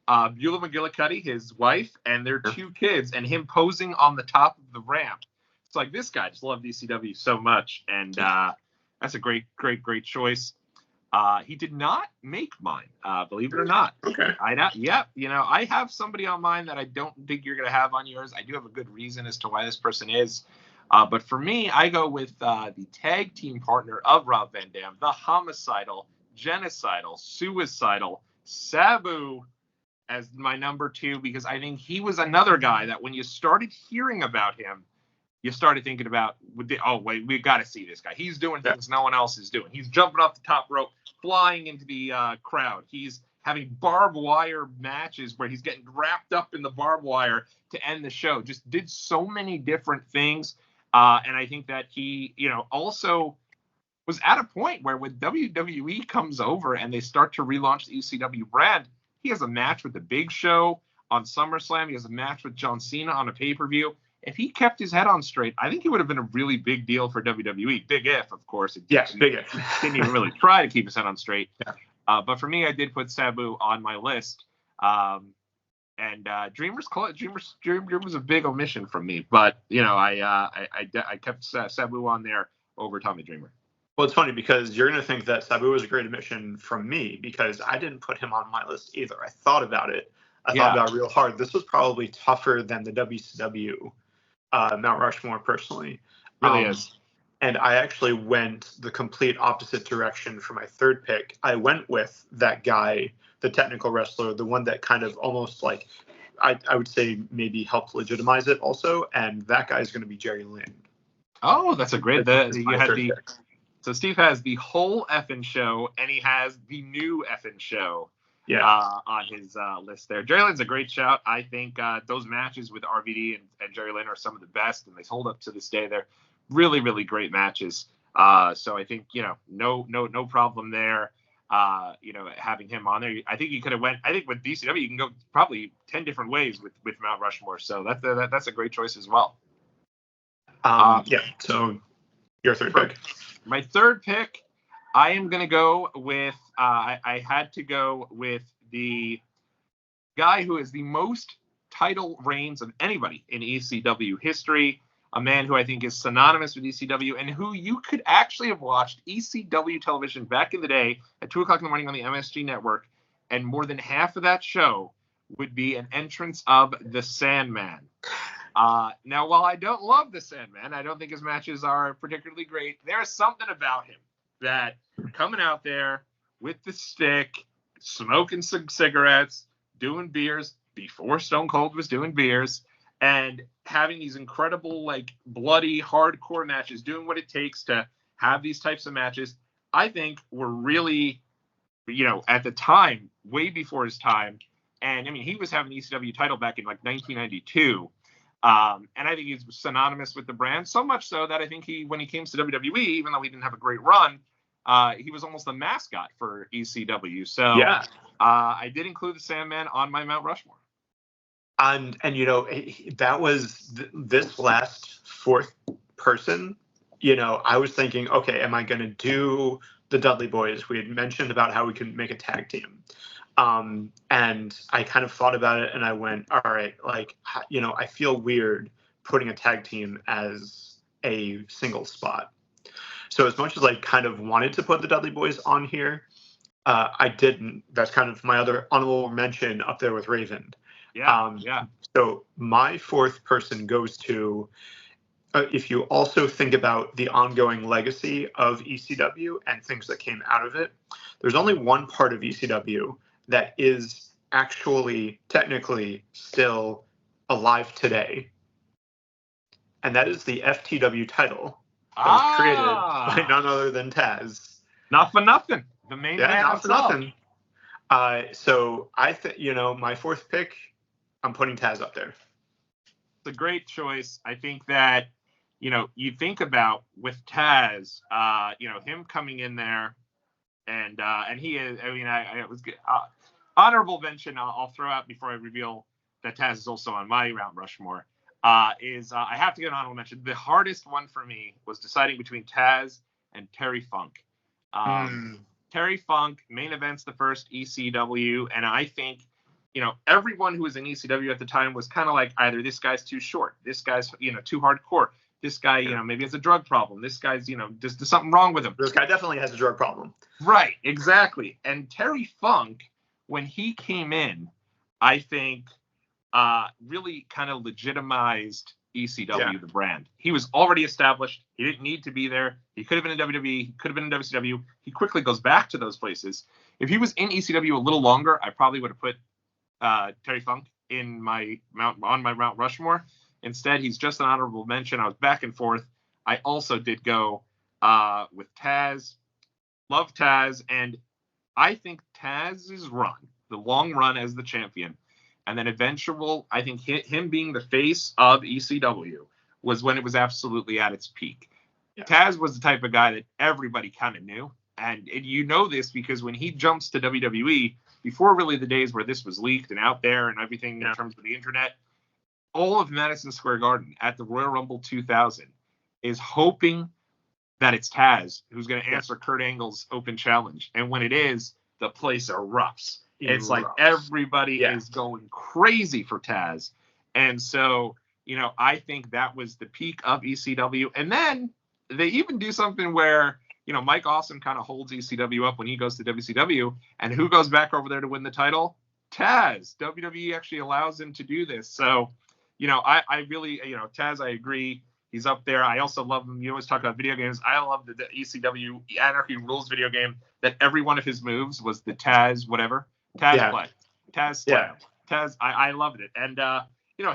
Beulah McGillicuddy, his wife, and their two kids, and him posing on the top of the ramp. It's like, this guy just loved ECW so much. And that's a great, great, great choice. He did not make mine, believe it or not. Okay. I have somebody on mine that I don't think you're going to have on yours. I do have a good reason as to why this person is. But for me, I go with the tag team partner of Rob Van Dam, the homicidal, genocidal, suicidal Sabu, as my number 2, because I think he was another guy that when you started hearing about him, you started thinking about, we got to see this guy. He's doing things no one else is doing. He's jumping off the top rope, flying into the crowd. He's having barbed wire matches where he's getting wrapped up in the barbed wire to end the show. Just did so many different things. And I think that he, also was at a point where when WWE comes over and they start to relaunch the ECW brand, he has a match with the Big Show on SummerSlam. He has a match with John Cena on a pay-per-view. If he kept his head on straight, I think he would have been a really big deal for WWE. Big if, of course. Big if. Didn't even really try to keep his head on straight. Yeah. But for me, I did put Sabu on my list. And Dreamer's was a big omission from me. But, I kept Sabu on there over Tommy Dreamer. Well, it's funny because you're going to think that Sabu was a great omission from me because I didn't put him on my list either. I thought about it. I thought about it real hard. This was probably tougher than the WCW Mount Rushmore, personally. Really is. And I actually went the complete opposite direction for my third pick. I went with that guy, the technical wrestler, the one that kind of almost like, I would say maybe helped legitimize it also. And that guy is going to be Jerry Lynn. Oh, that's a great. So Steve has the whole effing show, and he has the new effing show on his list there. Jerry Lynn's a great shout. I think those matches with RVD and Jerry Lynn are some of the best, and they hold up to this day. They're really, really great matches. So I think, no problem there. Having him on there. I think you could have went. I think with DCW, you can go probably 10 different ways with Mount Rushmore. So that's a great choice as well. So your third pick. My third pick, I am going to go with. I had to go with the guy who has the most title reigns of anybody in ECW history. A man who I think is synonymous with ECW and who you could actually have watched ECW television back in the day at 2 o'clock in the morning on the MSG network. And more than half of that show would be an entrance of the Sandman. Now, while I don't love the Sandman, I don't think his matches are particularly great. There's something about him that coming out there with the stick, smoking some cigarettes, doing beers before Stone Cold was doing beers, and having these incredible, like, bloody, hardcore matches, doing what it takes to have these types of matches, I think were really, at the time, way before his time. And, I mean, he was having the ECW title back in, like, 1992. And I think he's synonymous with the brand, so much so that I think when he came to WWE, even though he didn't have a great run, he was almost the mascot for ECW. So Yeah. I did include the Sandman on my Mount Rushmore. And that was this last fourth person. I was thinking, okay, am I going to do the Dudley Boys? We had mentioned about how we could make a tag team. And I kind of thought about it and I went, all right, like, I feel weird putting a tag team as a single spot. So as much as I kind of wanted to put the Dudley Boys on here, I didn't. That's kind of my other honorable mention up there with Raven. Yeah. So my fourth person goes to, if you also think about the ongoing legacy of ECW and things that came out of it, there's only one part of ECW that is actually technically still alive today. And that is the FTW title that was created by none other than Taz. Not for nothing. The main man not for himself. nothing. So I think, my fourth pick, I'm putting Taz up there. It's a great choice. I think that, you think about with Taz, him coming in there, and he is. I mean, I was honorable mention. I'll throw out before I reveal that Taz is also on my Mount Rushmore. I have to get an honorable mention. The hardest one for me was deciding between Taz and Terry Funk. Terry Funk main events the first ECW, and I think, everyone who was in ECW at the time was kind of like, either this guy's too short, this guy's, too hardcore, this guy, maybe has a drug problem, this guy's, there's something wrong with him. This guy definitely has a drug problem. Right, exactly. And Terry Funk, when he came in, I think really kind of legitimized ECW, the brand. He was already established. He didn't need to be there. He could have been in WWE. He could have been in WCW. He quickly goes back to those places. If he was in ECW a little longer, I probably would have put Terry Funk on my Mount Rushmore. Instead, he's just an honorable mention. I was back and forth. I also did go with Taz. Love Taz, and I think Taz's run, the long run as the champion, and then I think him being the face of ECW was when it was absolutely at its peak. Yeah. Taz was the type of guy that everybody kind of knew. And this because when he jumps to WWE, before really the days where this was leaked and out there and everything in terms of the internet, all of Madison Square Garden at the Royal Rumble 2000 is hoping that it's Taz who's going to answer Kurt Angle's open challenge. And when it is, the place erupts. It's like everybody is going crazy for Taz. And so, I think that was the peak of ECW. And then they even do something where, Mike Awesome kind of holds ECW up when he goes to WCW. And who goes back over there to win the title? Taz. WWE actually allows him to do this. So, I really, Taz, I agree. He's up there. I also love him. You always talk about video games. I love the ECW Anarchy Rules video game that every one of his moves was the Taz whatever. Taz play. Taz slam. Taz, I loved it. And,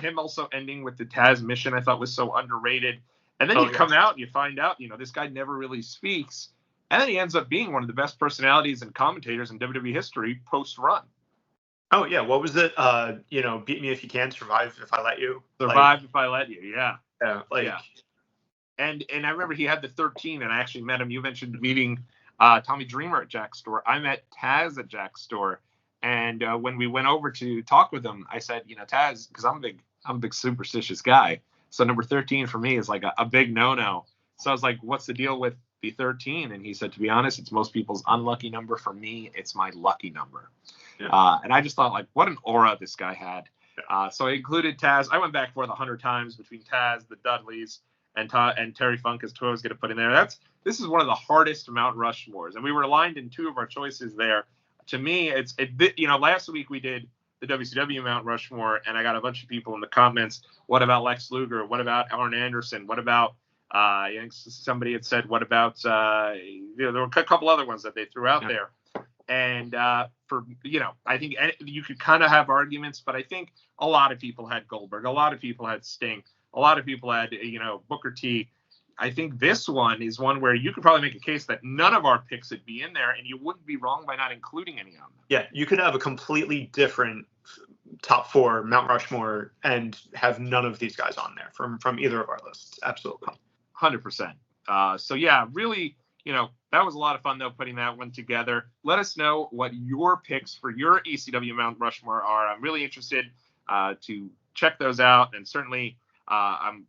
him also ending with the Taz mission I thought was so underrated. And then you come out and you find out, this guy never really speaks. And then he ends up being one of the best personalities and commentators in WWE history post-run. Oh, yeah. What was it? Beat me if you can, survive if I let you. Survive if I let you, yeah. Yeah. And I remember he had the 13, and I actually met him. You mentioned meeting Tommy Dreamer at Jack's store. I met Taz at Jack's store. And when we went over to talk with him, I said, Taz, because I'm a big superstitious guy. So number 13 for me is like a big no-no. So I was like, what's the deal with the 13? And he said, to be honest, it's most people's unlucky number. For me, it's my lucky number. Yeah. And I just thought, like, what an aura this guy had. So I included Taz. I went back and forth 100 times between Taz, the Dudleys, and Terry Funk as to who I was going to put in there. This is one of the hardest Mount Rushmores. And we were aligned in two of our choices there. To me, last week we did the WCW Mount Rushmore, and I got a bunch of people in the comments. What about Lex Luger? What about Arn Anderson? What about I think somebody had said, what about there were a couple other ones that they threw out there. And for, I think you could kind of have arguments, but I think a lot of people had Goldberg. A lot of people had Sting. A lot of people had, Booker T. I think this one is one where you could probably make a case that none of our picks would be in there, and you wouldn't be wrong by not including any of them. Yeah, you could have a completely different top 4 Mount Rushmore and have none of these guys on there from either of our lists. Absolutely. 100%. So, yeah, really, that was a lot of fun, though, putting that one together. Let us know what your picks for your ECW Mount Rushmore are. I'm really interested to check those out, and certainly I'm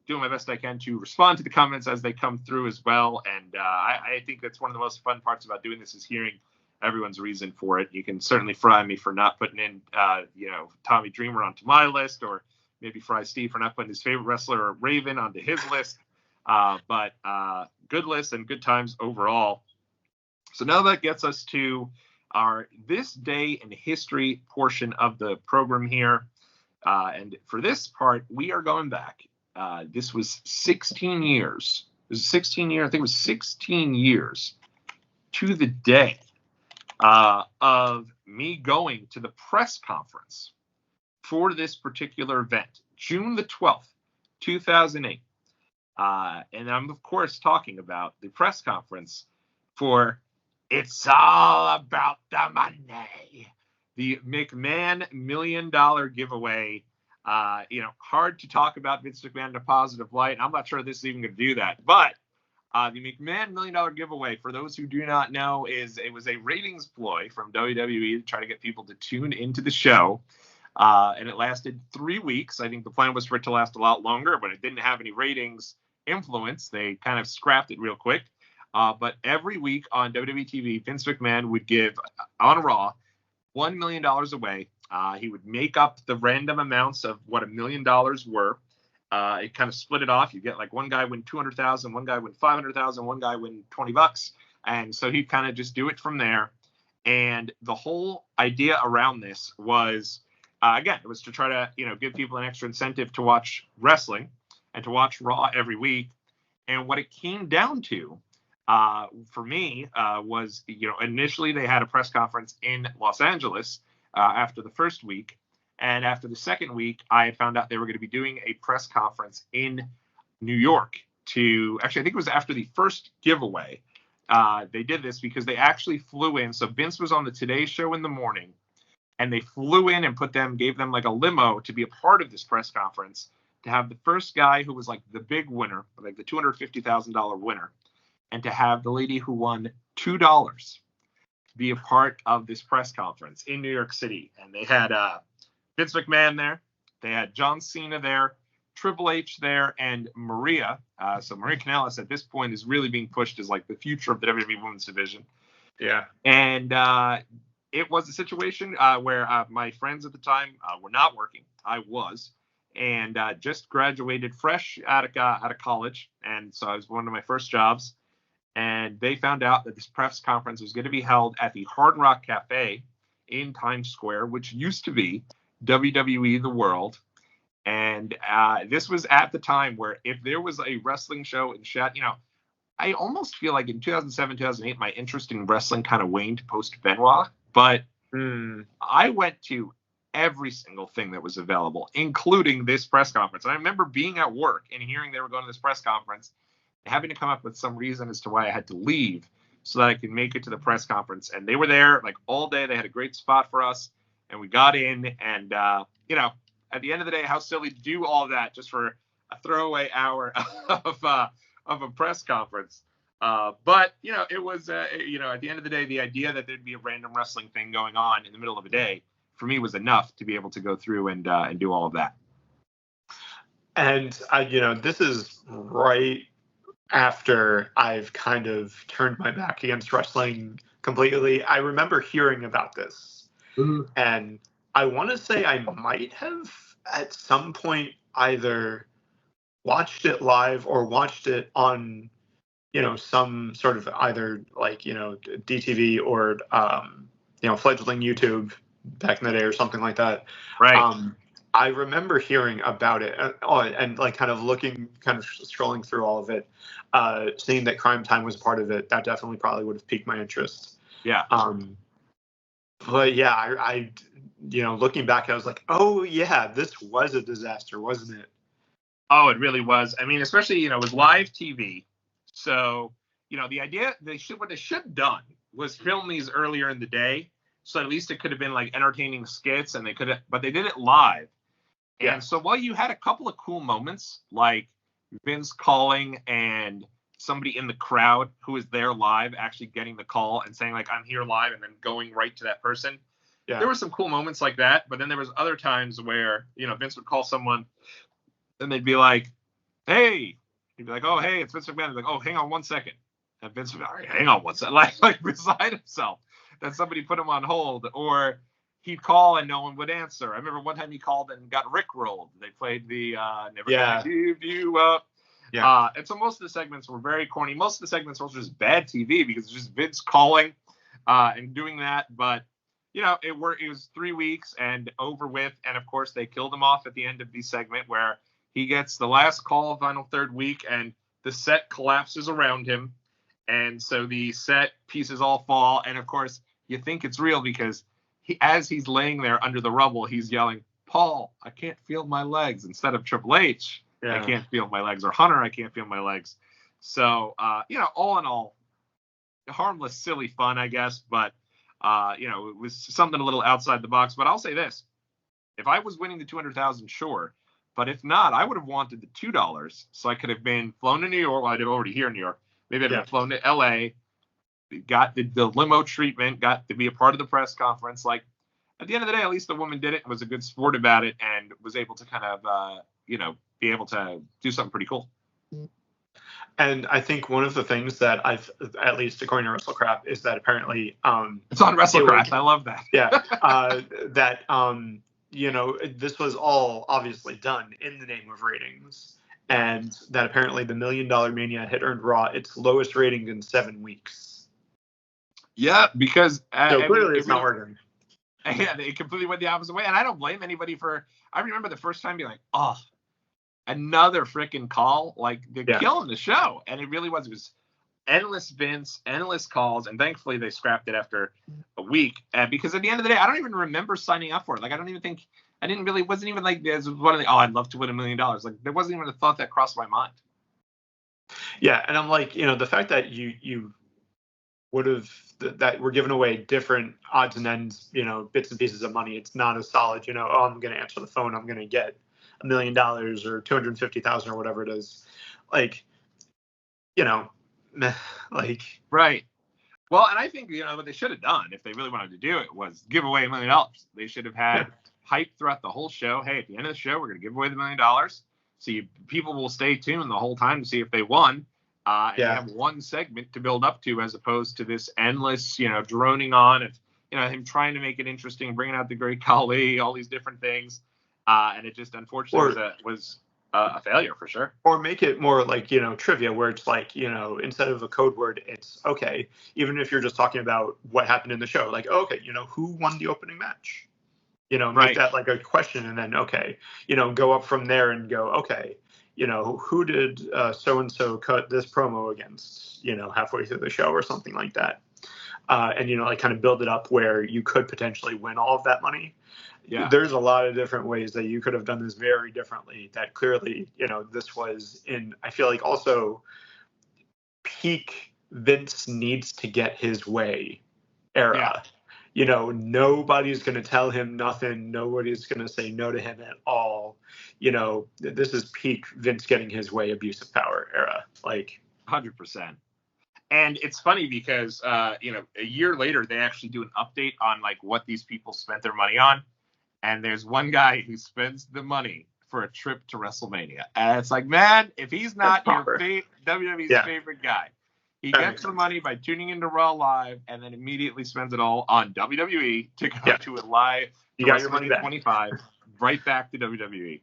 doing my best I can to respond to the comments as they come through as well. And I think that's one of the most fun parts about doing this is hearing everyone's reason for it. You can certainly fry me for not putting in, Tommy Dreamer onto my list, or maybe fry Steve for not putting his favorite wrestler, Raven, onto his list. But good list and good times overall. So now that gets us to our This Day in History portion of the program here. And for this part, we are going back. This was 16 years. It was 16 years. I think it was 16 years to the day of me going to the press conference for this particular event, June the 12th, 2008. And I'm, of course, talking about the press conference for It's All About the Money, the McMahon Million Dollar Giveaway. Hard to talk about Vince McMahon in a positive light. I'm not sure this is even going to do that. But the McMahon Million Dollar Giveaway, for those who do not know, it was a ratings ploy from WWE to try to get people to tune into the show. And it lasted 3 weeks. I think the plan was for it to last a lot longer, but it didn't have any ratings influence. They kind of scrapped it real quick. But every week on WWE TV, Vince McMahon would give, on Raw, $1 million away. He would make up the random amounts of what $1 million were. It kind of split it off. You get like one guy win 200,000, one guy win 500,000, one guy win $20. And so he'd kind of just do it from there. And the whole idea around this was, again, it was to try to, give people an extra incentive to watch wrestling and to watch Raw every week. And what it came down to, for me, was, initially they had a press conference in Los Angeles after the first week. And after the second week, I had found out they were going to be doing a press conference in New York actually, I think it was after the first giveaway. They did this because they actually flew in. So Vince was on the Today Show in the morning, and they flew in and gave them like a limo to be a part of this press conference, to have the first guy who was like the big winner, like the $250,000 winner, and to have the lady who won $2 be a part of this press conference in New York City. And they had Vince McMahon there, they had John Cena there, Triple H there, and Maria. So Maria Kanellis at this point is really being pushed as like the future of the WWE Women's Division. Yeah. And it was a situation where my friends at the time were not working. I was, and just graduated fresh out of college. And so I was one of my first jobs. And they found out that this press conference was going to be held at the Hard Rock Cafe in Times Square, which used to be WWE The World. And this was at the time where if there was a wrestling show in Chat, I almost feel like in 2007, 2008, my interest in wrestling kind of waned post Benoit. But I went to every single thing that was available, including this press conference. And I remember being at work and hearing they were going to this press conference, having to come up with some reason as to why I had to leave so that I could make it to the press conference. And they were there like all day. They had a great spot for us, and we got in. And at the end of the day, how silly to do all that just for a throwaway hour of a press conference. But it was at the end of the day, the idea that there'd be a random wrestling thing going on in the middle of a day for me was enough to be able to go through and do all of that. And this is right after I've kind of turned my back against wrestling completely. I remember hearing about this, and I want to say I might have at some point either watched it live or watched it on, some sort of either like, DTV or, fledgling YouTube back in the day or something like that. Right. I remember hearing about it and like kind of scrolling through all of it, seeing that Crime Time was part of it. That definitely probably would have piqued my interest. Yeah. But yeah, I looking back, I was like, oh yeah, this was a disaster, wasn't it? Oh, it really was. I mean, especially, it was live TV. So, the idea what they should have done was film these earlier in the day. So at least it could have been like entertaining skits, and but they did it live. Yeah. And so while you had a couple of cool moments, like Vince calling and somebody in the crowd who was there live actually getting the call and saying like, I'm here live, and then going right to that person. Yeah. There were some cool moments like that. But then there was other times where, Vince would call someone and they'd be like, hey, he'd be like, oh, hey, it's Vince McMahon. He'd be like, oh, hang on 1 second. And Vince would be like, all right, hang on 1 second. Like beside himself that somebody put him on hold, or he'd call and no one would answer. I remember one time he called and got rickrolled. They played the Never Gonna Give You Up. Yeah. And so most of the segments were very corny. Most of the segments were just bad TV because it's just Vince calling and doing that. But, it was 3 weeks and over with. And, of course, they killed him off at the end of the segment where he gets the last call, final third week, and the set collapses around him. And so the set pieces all fall. And, of course, you think it's real because as he's laying there under the rubble, he's yelling, Paul, I can't feel my legs, instead of Triple H. Yeah. I can't feel my legs, or Hunter, I can't feel my legs. So, all in all, harmless, silly fun, I guess. But, it was something a little outside the box. But I'll say this. If I was winning the $200,000, sure. But if not, I would have wanted the $2 so I could have been flown to New York. Well, I'd have already here in New York. Maybe I'd have flown to L.A., got the limo treatment, got to be a part of the press conference. Like, at the end of the day, at least the woman did it and was a good sport about it and was able to kind of, be able to do something pretty cool. And I think one of the things that I've, at least according to WrestleCrap, is that apparently it's on WrestleCrap. I love that. Yeah, this was all obviously done in the name of ratings, and that apparently the $1 Million Mania had earned Raw its lowest rating in 7 weeks. Yeah, because so clearly it's not working. Yeah, they completely went the opposite way, and I don't blame anybody for. I remember the first time being like, oh, another freaking call, like they're killing the show, and it really was. It was endless Vince, endless calls, and thankfully they scrapped it after a week. Because at the end of the day, I don't even remember signing up for it. Like I don't even think wasn't even like there's one of the I'd love to win $1 million. Like there wasn't even a thought that crossed my mind. Yeah, and I'm like, the fact that you would have that we're giving away different odds and ends, bits and pieces of money. It's not as solid, oh, I'm going to answer the phone, I'm going to get $1 million or 250,000 or whatever it is. Like, like. Right. Well, and I think, what they should have done if they really wanted to do it was give away $1 million. They should have had hype throughout the whole show. Hey, at the end of the show, we're going to give away the $1 million. So people will stay tuned the whole time to see if they won. And have one segment to build up to, as opposed to this endless, droning on and, him trying to make it interesting, bringing out the Great Khali, all these different things. And it just unfortunately was a failure for sure. Or make it more like, trivia, where it's like, instead of a code word, it's okay. Even if you're just talking about what happened in the show, like, okay, who won the opening match? Make that like a question, and then, okay, go up from there and go, okay, who did so-and-so cut this promo against, halfway through the show or something like that. And, like kind of build it up where you could potentially win all of that money. Yeah. There's a lot of different ways that you could have done this very differently that clearly, this was I feel like also peak Vince needs to get his way era. Yeah. Nobody's going to tell him nothing. Nobody's going to say no to him at all. This is peak Vince getting his way, abuse of power era. Like 100%. And it's funny because, a year later, they actually do an update on like what these people spent their money on. And there's one guy who spends the money for a trip to WrestleMania. And it's like, man, if he's not your WWE's favorite guy, he gets the money by tuning into Raw Live and then immediately spends it all on WWE to go to it live. You got your money back. 25, right back to WWE.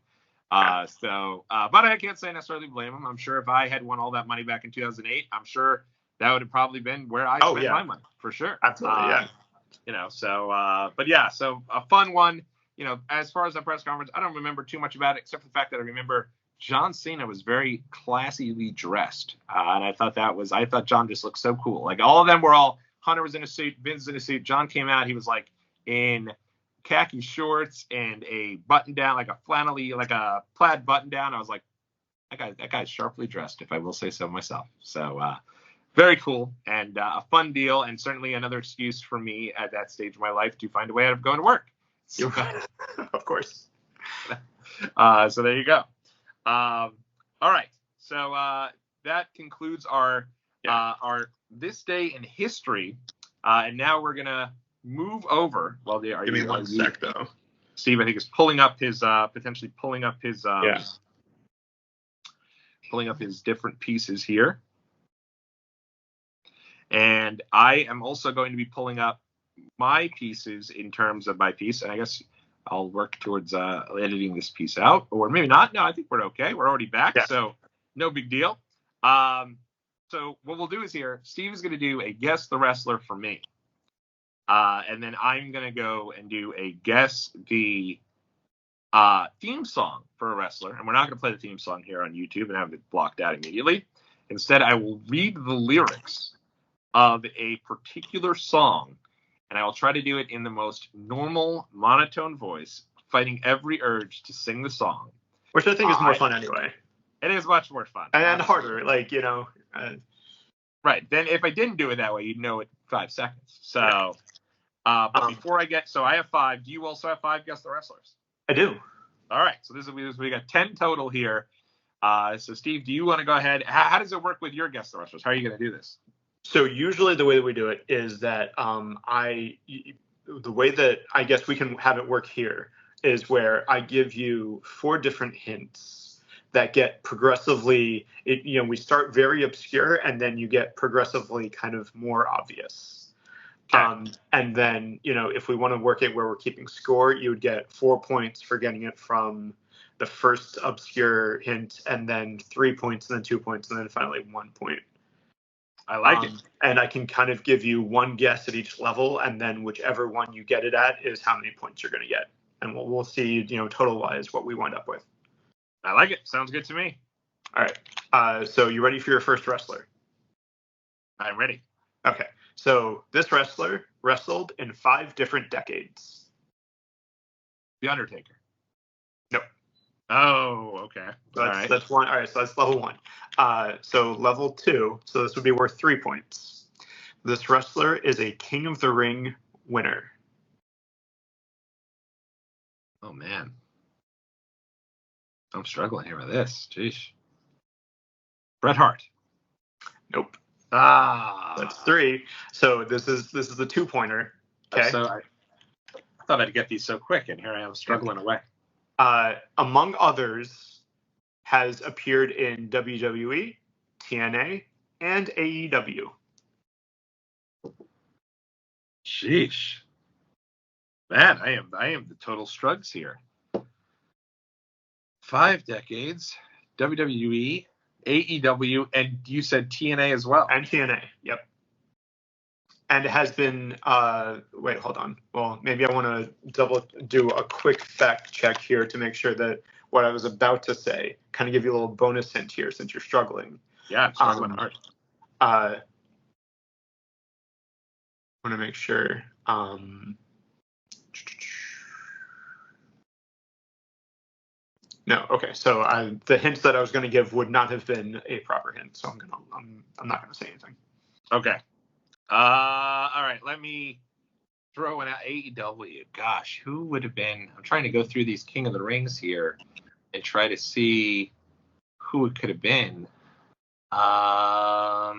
But I can't say necessarily blame him. I'm sure if I had won all that money back in 2008, I'm sure that would have probably been where I spent my money for sure. Absolutely, But yeah, so a fun one. As far as the press conference, I don't remember too much about it, except for the fact that I remember John Cena was very classily dressed. And I thought John just looked so cool. Like all of them were Hunter was in a suit, Vince in a suit. John came out, he was like in khaki shorts and a button down, like a plaid button down. I was like, that guy's sharply dressed, if I will say so myself. So, very cool and a fun deal, and certainly another excuse for me at that stage of my life to find a way out of going to work. So, of course. So there you go. All right. So that concludes our this day in history, and now we're gonna move over. Well, give me one sec though. Steve, I think is pulling up his potentially pulling up his different pieces here. And I am also going to be pulling up my pieces in terms of my piece. And I guess I'll work towards editing this piece out. Or maybe not. No, I think we're okay. We're already back. Yeah. So no big deal. So what we'll do is here, Steve is going to do a Guess the Wrestler for me. And then I'm going to go and do a Guess the theme song for a wrestler. And we're not going to play the theme song here on YouTube and have it blocked out immediately. Instead, I will read the lyrics of a particular song, and I will try to do it in the most normal, monotone voice, fighting every urge to sing the song. Which I think is more fun anyway. It is much more fun. And harder, Right. Then if I didn't do it that way, you'd know it 5 seconds. So, but before I have 5. Do you also have 5 Guess the Wrestlers? I do. All right. So we got 10 total here. So Steve, do you want to go ahead? How does it work with your Guess the Wrestlers? How are you going to do this? So usually the way that we do it is that the way that I guess we can have it work here is where I give you 4 different hints that get progressively, we start very obscure and then you get progressively kind of more obvious. Okay. And then, if we want to work it where we're keeping score, you would get 4 points for getting it from the first obscure hint, and then 3 points, and then 2 points, and then finally 1 point. I like it. And I can kind of give you one guess at each level, and then whichever one you get it at is how many points you're going to get. And we'll see, total wise what we wind up with. I like it. Sounds good to me. All right. So you ready for your first wrestler? I'm ready. Okay. So this wrestler wrestled in 5 different decades. The Undertaker. Nope. Oh, okay. That's one. All right, so that's level 1. So level 2. So this would be worth 3 points. This wrestler is a King of the Ring winner. Oh man, I'm struggling here with this. Jeez. Bret Hart. Nope. That's 3. So this is the 2-pointer. Okay. So I thought I'd get these so quick, and here I am struggling away. Among others, has appeared in WWE, TNA, and AEW. Sheesh. Man, I am the total strugs here. 5 decades, WWE, AEW, and you said TNA as well. And TNA, yep. And it has been, wait, hold on. Well, maybe I want to do a quick fact check here to make sure that what I was about to say, kind of give you a little bonus hint here since you're struggling. Yeah, I'm struggling hard. I want to make sure. No, okay. So the hints that I was going to give would not have been a proper hint, so I'm not going to say anything. Okay. All right. Let me throw in AEW. Gosh, who would have been? I'm trying to go through these King of the Rings here and try to see who it could have been. I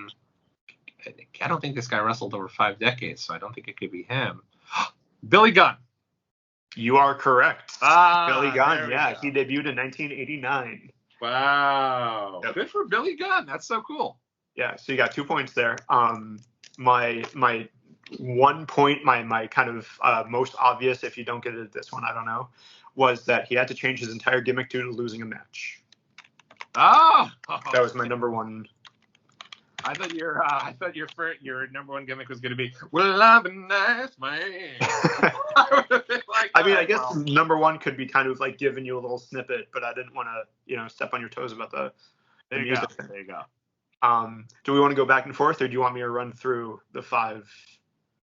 don't think this guy wrestled over 5 decades, so I don't think it could be him. Billy Gunn. You are correct. Billy Gunn, yeah. He debuted in 1989. Wow. Yep. Good for Billy Gunn. That's so cool. Yeah, so you got 2 points there. My 1 point, my kind of most obvious, if you don't get it at this one, I don't know, was that he had to change his entire gimmick due to losing a match. Oh! That was my number 1 your number one gimmick was going to be, well, I'm a nice man. I would have been like, I mean, I guess number one could be kind of like giving you a little snippet, but I didn't want to, step on your toes about the music thing. There you go. Do we want to go back and forth, or do you want me to run through the 5?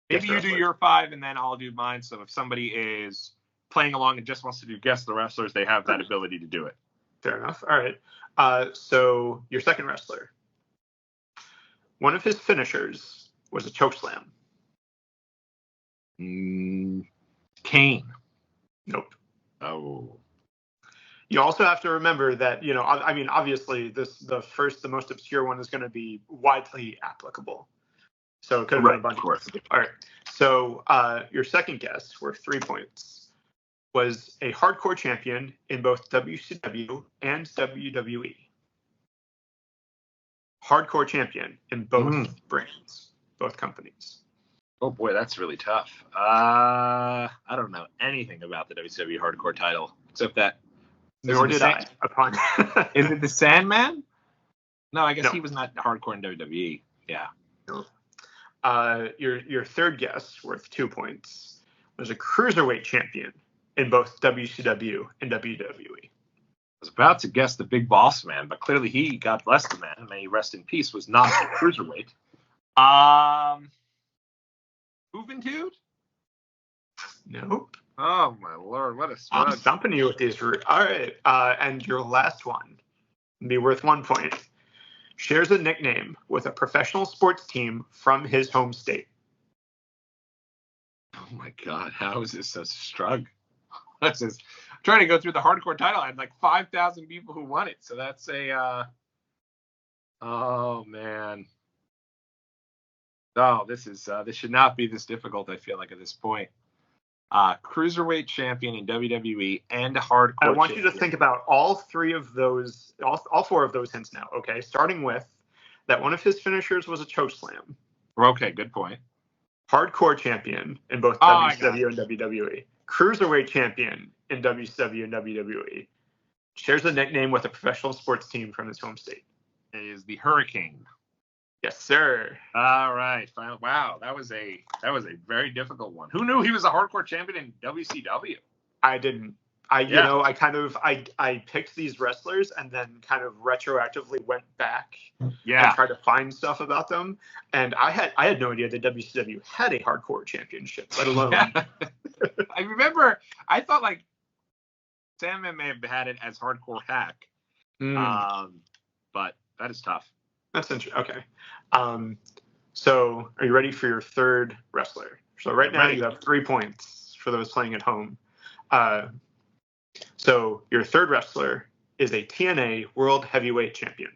Maybe you do your 5, and then I'll do mine. So if somebody is playing along and just wants to do guess the wrestlers, they have that ability to do it. Fair enough. All right. So your second wrestler. One of his finishers was a chokeslam. Kane. Nope. Oh. You also have to remember that, I mean, obviously the most obscure one is going to be widely applicable. So it could have been a bunch of course. All right. So your second guess, worth 3 points, was a hardcore champion in both WCW and WWE. Hardcore champion in both brands, both companies. Oh boy, that's really tough. I don't know anything about the WCW hardcore title except that. Nor did I. Is it the Sandman? No, I guess he was not hardcore in WWE. Yeah. No. Your third guess, worth 2 points, was a cruiserweight champion in both WCW and WWE. I was about to guess the Big Boss Man, but clearly he, God bless the man, may he rest in peace, was not a cruiserweight. Juventud? Nope. Oh my lord, what a smudge. I'm stumping you with these. All right, and your last one will be worth 1 point. Shares a nickname with a professional sports team from his home state. Oh my god, how is this such a struggle? This is trying to go through the hardcore title. I had like 5,000 people who won it, so that's a. Oh man. Oh, this should not be this difficult. I feel like at this point. Cruiserweight champion in WWE and hardcore. I want you to think about all 4 of those hints now. Okay, starting with that one of his finishers was a chokeslam. Okay, good point. Hardcore champion in both WCW and WWE. Cruiserweight champion in WCW and WWE. Shares a nickname with a professional sports team from his home state. It is the Hurricane. Yes, sir. All right. Wow, that was a very difficult one. Who knew he was a hardcore champion in WCW? I didn't. I picked these wrestlers and then kind of retroactively went back and tried to find stuff about them. And I had no idea that WCW had a hardcore championship, let alone. Yeah. I remember. I thought like Sandman may have had it as hardcore hack. But that is tough. That's interesting. Okay. So are you ready for your third wrestler? So right now you have 3 points for those playing at home. So your third wrestler is a TNA World Heavyweight Champion.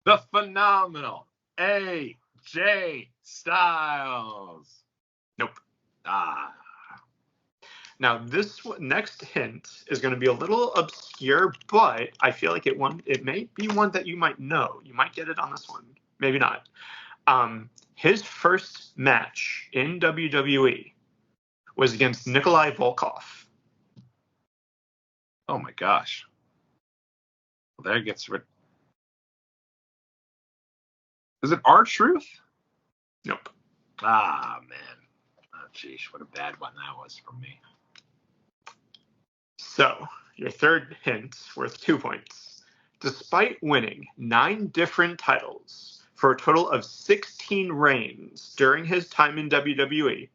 The phenomenal AJ Styles. Nope. Now this next hint is going to be a little obscure, but I feel like it may be one that you might know. You might get it on this one. Maybe not. His first match in WWE was against Nikolai Volkov. Oh my gosh. Well, there gets rid. Is it R-Truth? Nope. Ah, man. Oh, geez, what a bad one that was for me. So, your third hint, worth 2 points. Despite winning 9 different titles for a total of 16 reigns during his time in WWE,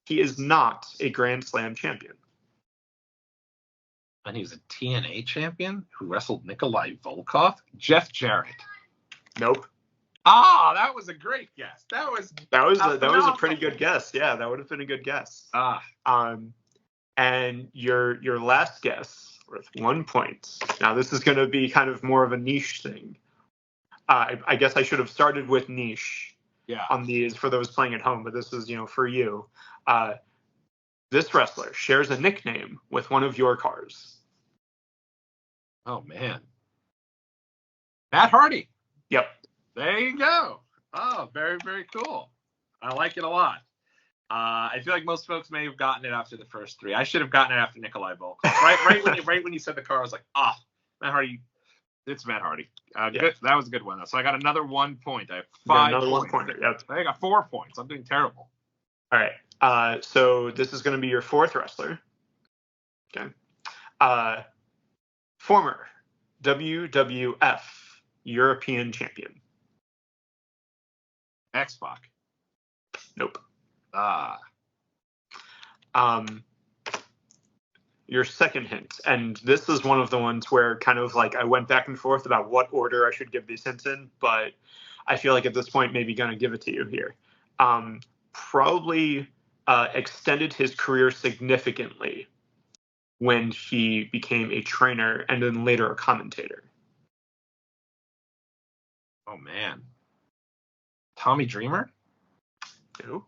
he is not a Grand Slam champion. And he was a TNA champion who wrestled Nikolai Volkov? Jeff Jarrett. Nope. That was a great guess. That was a pretty good guess. Yeah, that would have been a good guess. And your last guess, worth 1 point. Now this is going to be kind of more of a niche thing. I guess I should have started with niche on these for those playing at home, but this is for you. This wrestler shares a nickname with one of your cars. Oh man, Matt Hardy. Yep. There you go. Oh, very, very cool. I like it a lot. I feel like most folks may have gotten it after the first 3. I should have gotten it after Nikolai Volkov. Right when you said the car, I was like, Matt Hardy It's Matt Hardy. Yeah. Good. That was a good one, though. So I got another 1 point. I have You got 5 another points. 1 pointer. Yep. I got 4 points. I'm doing terrible. All right. So this is going to be your fourth wrestler. Okay. Former WWF European Champion. X-Pac. Nope. Um, Your second hint, and this is one of the ones where kind of like I went back and forth about what order I should give these hints in, but I feel like at this point maybe gonna give it to you here. Probably extended his career significantly when he became a trainer and then later a commentator. Oh, man. Tommy Dreamer? Nope.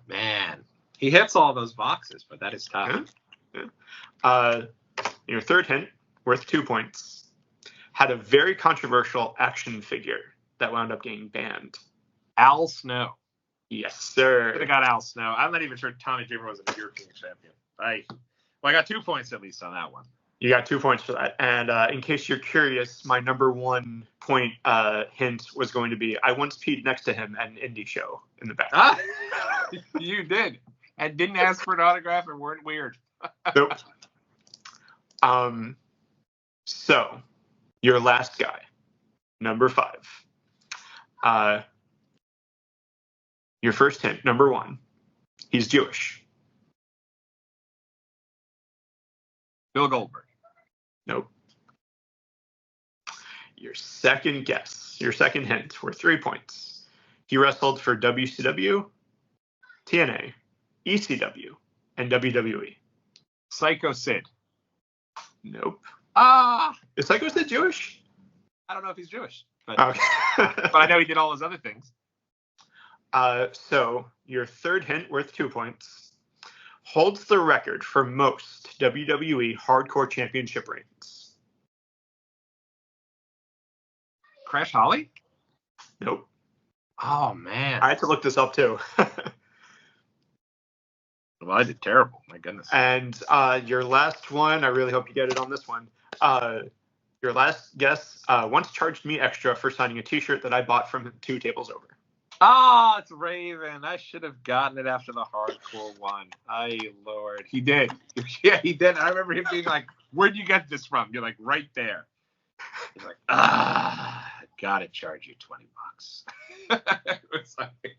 Man. He hits all those boxes, but that is tough. Yeah. Your third hint, worth 2 points, had a very controversial action figure that wound up getting banned. Al Snow. Yes, sir. Could have got Al Snow. I'm not even sure Tommy Dreamer was a European champion. I got 2 points at least on that one. You got 2 points for that. And in case you're curious, my number 1 point hint was going to be I once peed next to him at an indie show in the back. You did. And didn't ask for an autograph and weren't weird. Nope. So, your last guy, number 5. Your first hint, number 1, he's Jewish. Bill Goldberg. Nope. Your second guess, your second hint, were 3 points. He wrestled for WCW, TNA, ECW, and WWE. Psycho Sid. Nope. Ah! Is Psycho Sid Jewish? I don't know if he's Jewish, but, Okay. but I know he did all his other things. So your third hint, worth 2 points, holds the record for most WWE Hardcore Championship reigns. Crash Holly? Nope. Oh, man. I had to look this up too. Well, I did terrible. My goodness. And your last one, I really hope you get it on this one. Your last guess once charged me extra for signing a T-shirt that I bought from him 2 tables over. Ah, it's Raven. I should have gotten it after the hardcore one. Aye, Lord. He did. Yeah, he did. I remember him being like, where'd you get this from? You're like, right there. He's like, gotta charge you $20. It was like,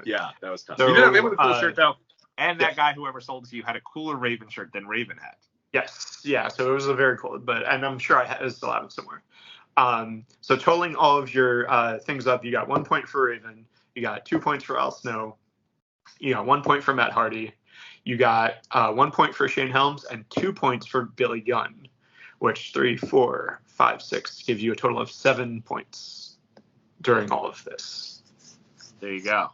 yeah, that was tough. So, you did have a cool shirt, though. And that yeah. guy, whoever sold it to you, had a cooler Raven shirt than Raven had. Yes. Yeah, so it was a very cool, and I'm sure I still have it somewhere. So totaling all of your things up, you got 1 point for Raven, you got 2 points for Al Snow, you got 1 point for Matt Hardy, you got 1 point for Shane Helms, and 2 points for Billy Gunn, which 3, 4, 5, 6 gives you a total of 7 points during all of this. There you go.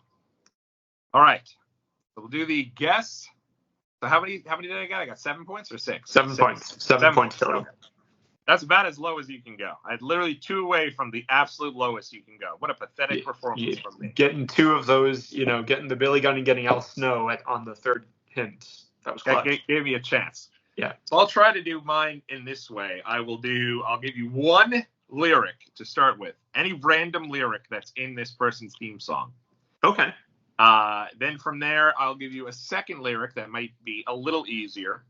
All right. So we'll do the guess. So how many did I get? I got 7 points or 6? 7 points. 7 points total. Okay. That's about as low as you can go. I had literally 2 away from the absolute lowest you can go. What a pathetic performance from me. Getting 2 of those, getting the Billy Gunn and getting Al Snow on the third hint. That was clutch. That gave me a chance. Yeah. So I'll try to do mine in this way. I'll give you 1 lyric to start with. Any random lyric that's in this person's theme song. Okay. Then from there, I'll give you a second lyric that might be a little easier.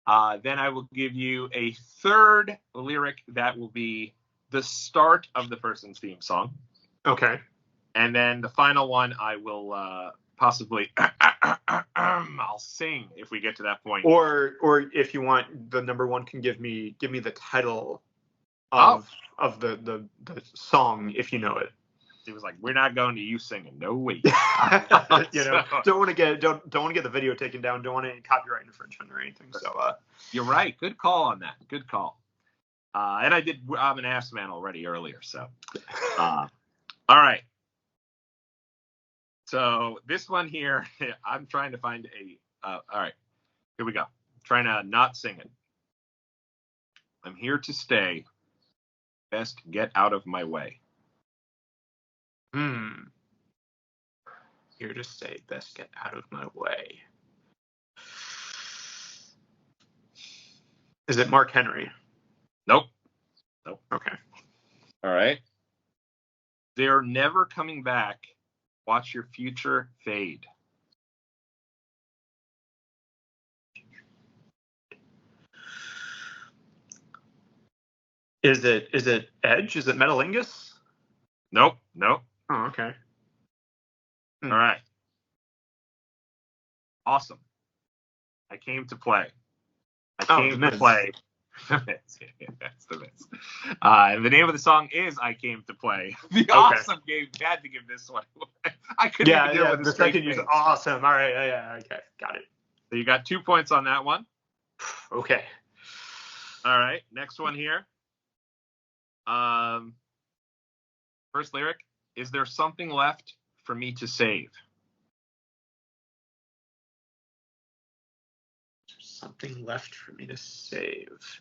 Then I will give you a third lyric that will be the start of the person's theme song. Okay. And then the final one, I will possibly I'll sing if we get to that point. Or if you want, the number 1 can give me the title of the song if you know it. He was like, "We're not going to you singing, no way." Don't want to get the video taken down. Don't want any copyright infringement or anything. So you're right. Good call on that. Good call. And I'm an ass man already earlier. So, all right. So this one here, I'm trying to find all right. Here we go. I'm trying to not sing it. I'm here to stay. Best get out of my way. Here to stay. Best get out of my way. Is it Mark Henry? Nope. Nope. Okay. All right. They're never coming back. Watch your future fade. Is it Edge? Is it Metalingus? Nope. Nope. Oh, okay. All right. Awesome. I came to play. I came to play. The Miz. Yeah, that's the Miz. And the name of the song is "I Came to Play." The awesome game had to give this one away. I couldn't even deal with the second use. Awesome. All right. Yeah. Okay. Got it. So you got 2 points on that one. Okay. All right. Next one here. First lyric: is there something left for me to save? Something left for me to save.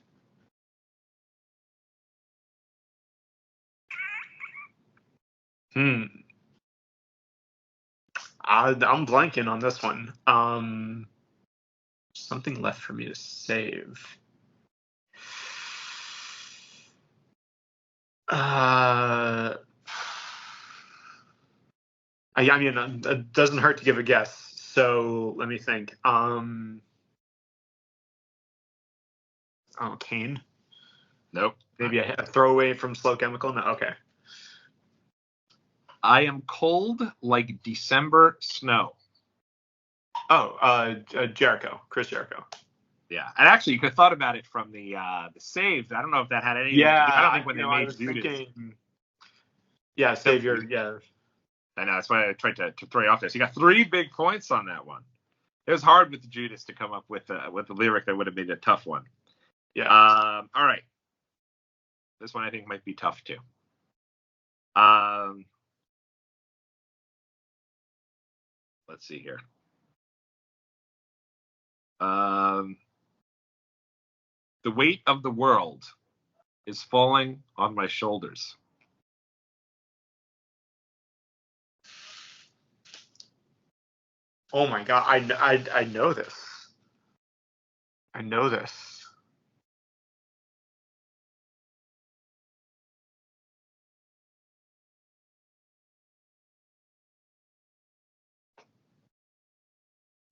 I'm blanking on this one. Something left for me to save. I mean, it doesn't hurt to give a guess. So let me think. Kane. Nope. Maybe a throwaway from Slow Chemical. No. Okay. I am cold like December snow. Oh, Jericho. Chris Jericho. Yeah, and actually, you could have thought about it from the saves. I don't know if that had anything. Yeah, I don't think when they I made was Judas. thinking, yeah, Savior. Yeah. I know that's why I tried to throw you off there. So you got 3 big points on that one. It was hard with the Judas to come up with the lyric that would have been a tough one. Yeah. All right. This one I think might be tough too. Let's see here. The weight of the world is falling on my shoulders. Oh my God, I know this. I know this.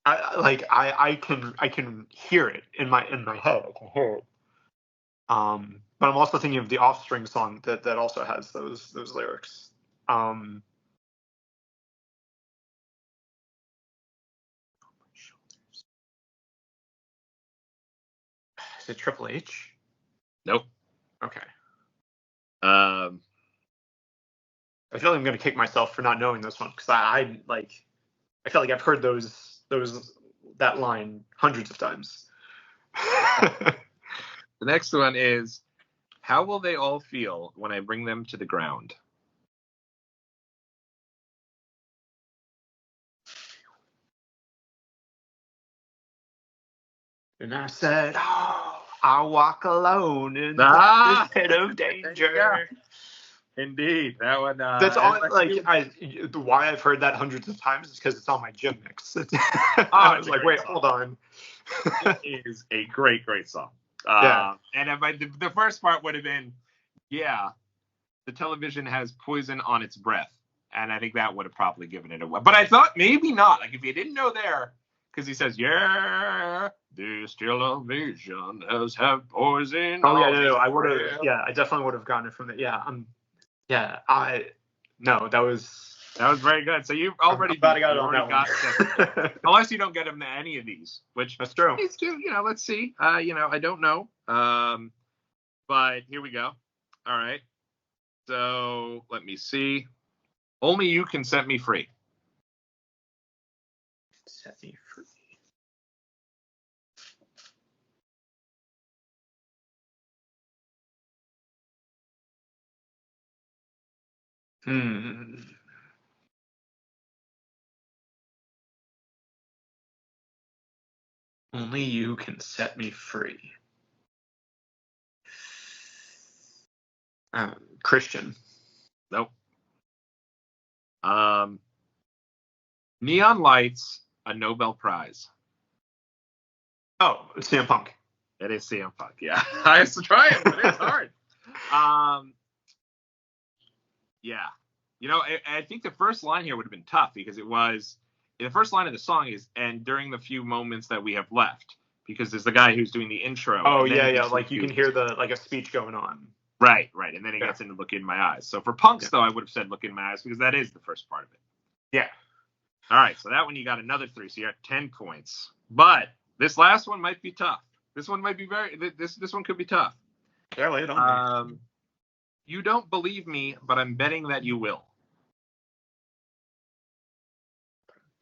I can hear it in my head. I can hear it. But I'm also thinking of the Offspring song that also has those lyrics. Is it Triple H? Nope. Okay. I feel like I'm gonna kick myself for not knowing this one because I feel like I've heard that line hundreds of times. The next one is, how will they all feel when I bring them to the ground? And I said, oh, I'll walk alone in this pit of danger. Indeed, that one. That's all. Why I've heard that hundreds of times is because it's on my gym mix. I was like, wait, hold on. It is a great song. Yeah. And the first part would have been, yeah, the television has poison on its breath, and I think that would have probably given it away. But I thought maybe not. Like if you didn't know there, because he says, yeah, this television has had poison. Oh yeah, no, I would have. Yeah, I definitely would have gotten it from the. Yeah, that was very good. So you've already got it on that one. Unless you don't get him to any of these, which that's true. Let's see. I don't know. But here we go. All right. So let me see. Only you can set me free. Set me free. Only you can set me free. Christian. Nope. Neon Lights, a Nobel Prize. Oh, CM Punk. It is CM Punk. Yeah, I was trying, but it's hard. Yeah. You know, I think the first line here would have been tough because it was the first line of the song is, and during the few moments that we have left, because there's the guy who's doing the intro. Oh, yeah. Like you can hear a speech going on. Right. And then it gets into Look in My Eyes. So for Punk's, though, I would have said Look in My Eyes because that is the first part of it. Yeah. All right. So that one you got another 3. So you're at 10 points. But this last one might be tough. This one might be this one could be tough. Yeah, lay it on me. You don't believe me, but I'm betting that you will.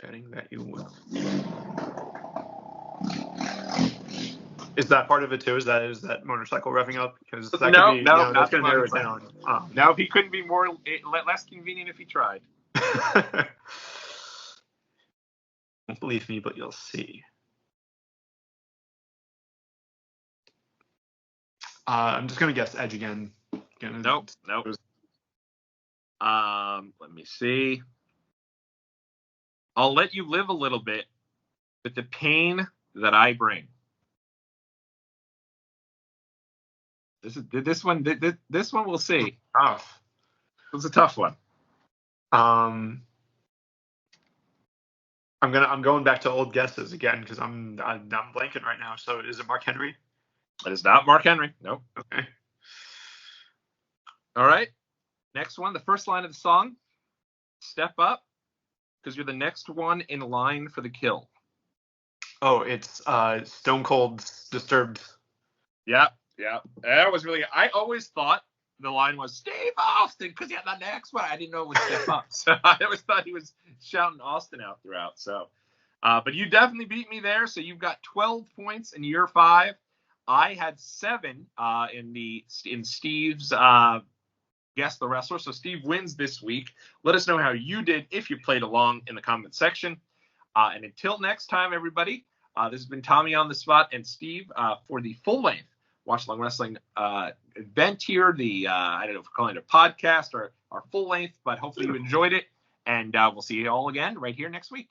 Betting that you will. Is that part of it too? Is that motorcycle revving up? Because that no, could be, no, that's going to narrow it down. No, he couldn't be less convenient if he tried. Don't believe me, but you'll see. I'm just going to guess Edge again. Nope. Let me see. I'll let you live a little bit with the pain that I bring. This one we'll see. Oh, it's a tough one. I'm going back to old guesses again because I'm blanking right now. So is it Mark Henry? That is not Mark Henry. Nope. Okay. All right. Next one, the first line of the song. Step up, because you're the next one in line for the kill. Oh, it's Stone Cold's Disturbed. Yeah. That was really. I always thought the line was Steve Austin, because the next one I didn't know it was Step Up. So I always thought he was shouting Austin out throughout. So, but you definitely beat me there. So you've got 12 points in year 5. I had 7 in Steve's Guess the Wrestler. So Steve wins this week. Let us know how you did if you played along in the comment section. And until next time, everybody, this has been Tommy on the Spot and Steve for the full length Watchalong Wrestling event here. I don't know if we're calling it a podcast or our full length, but hopefully you enjoyed it. And we'll see you all again right here next week.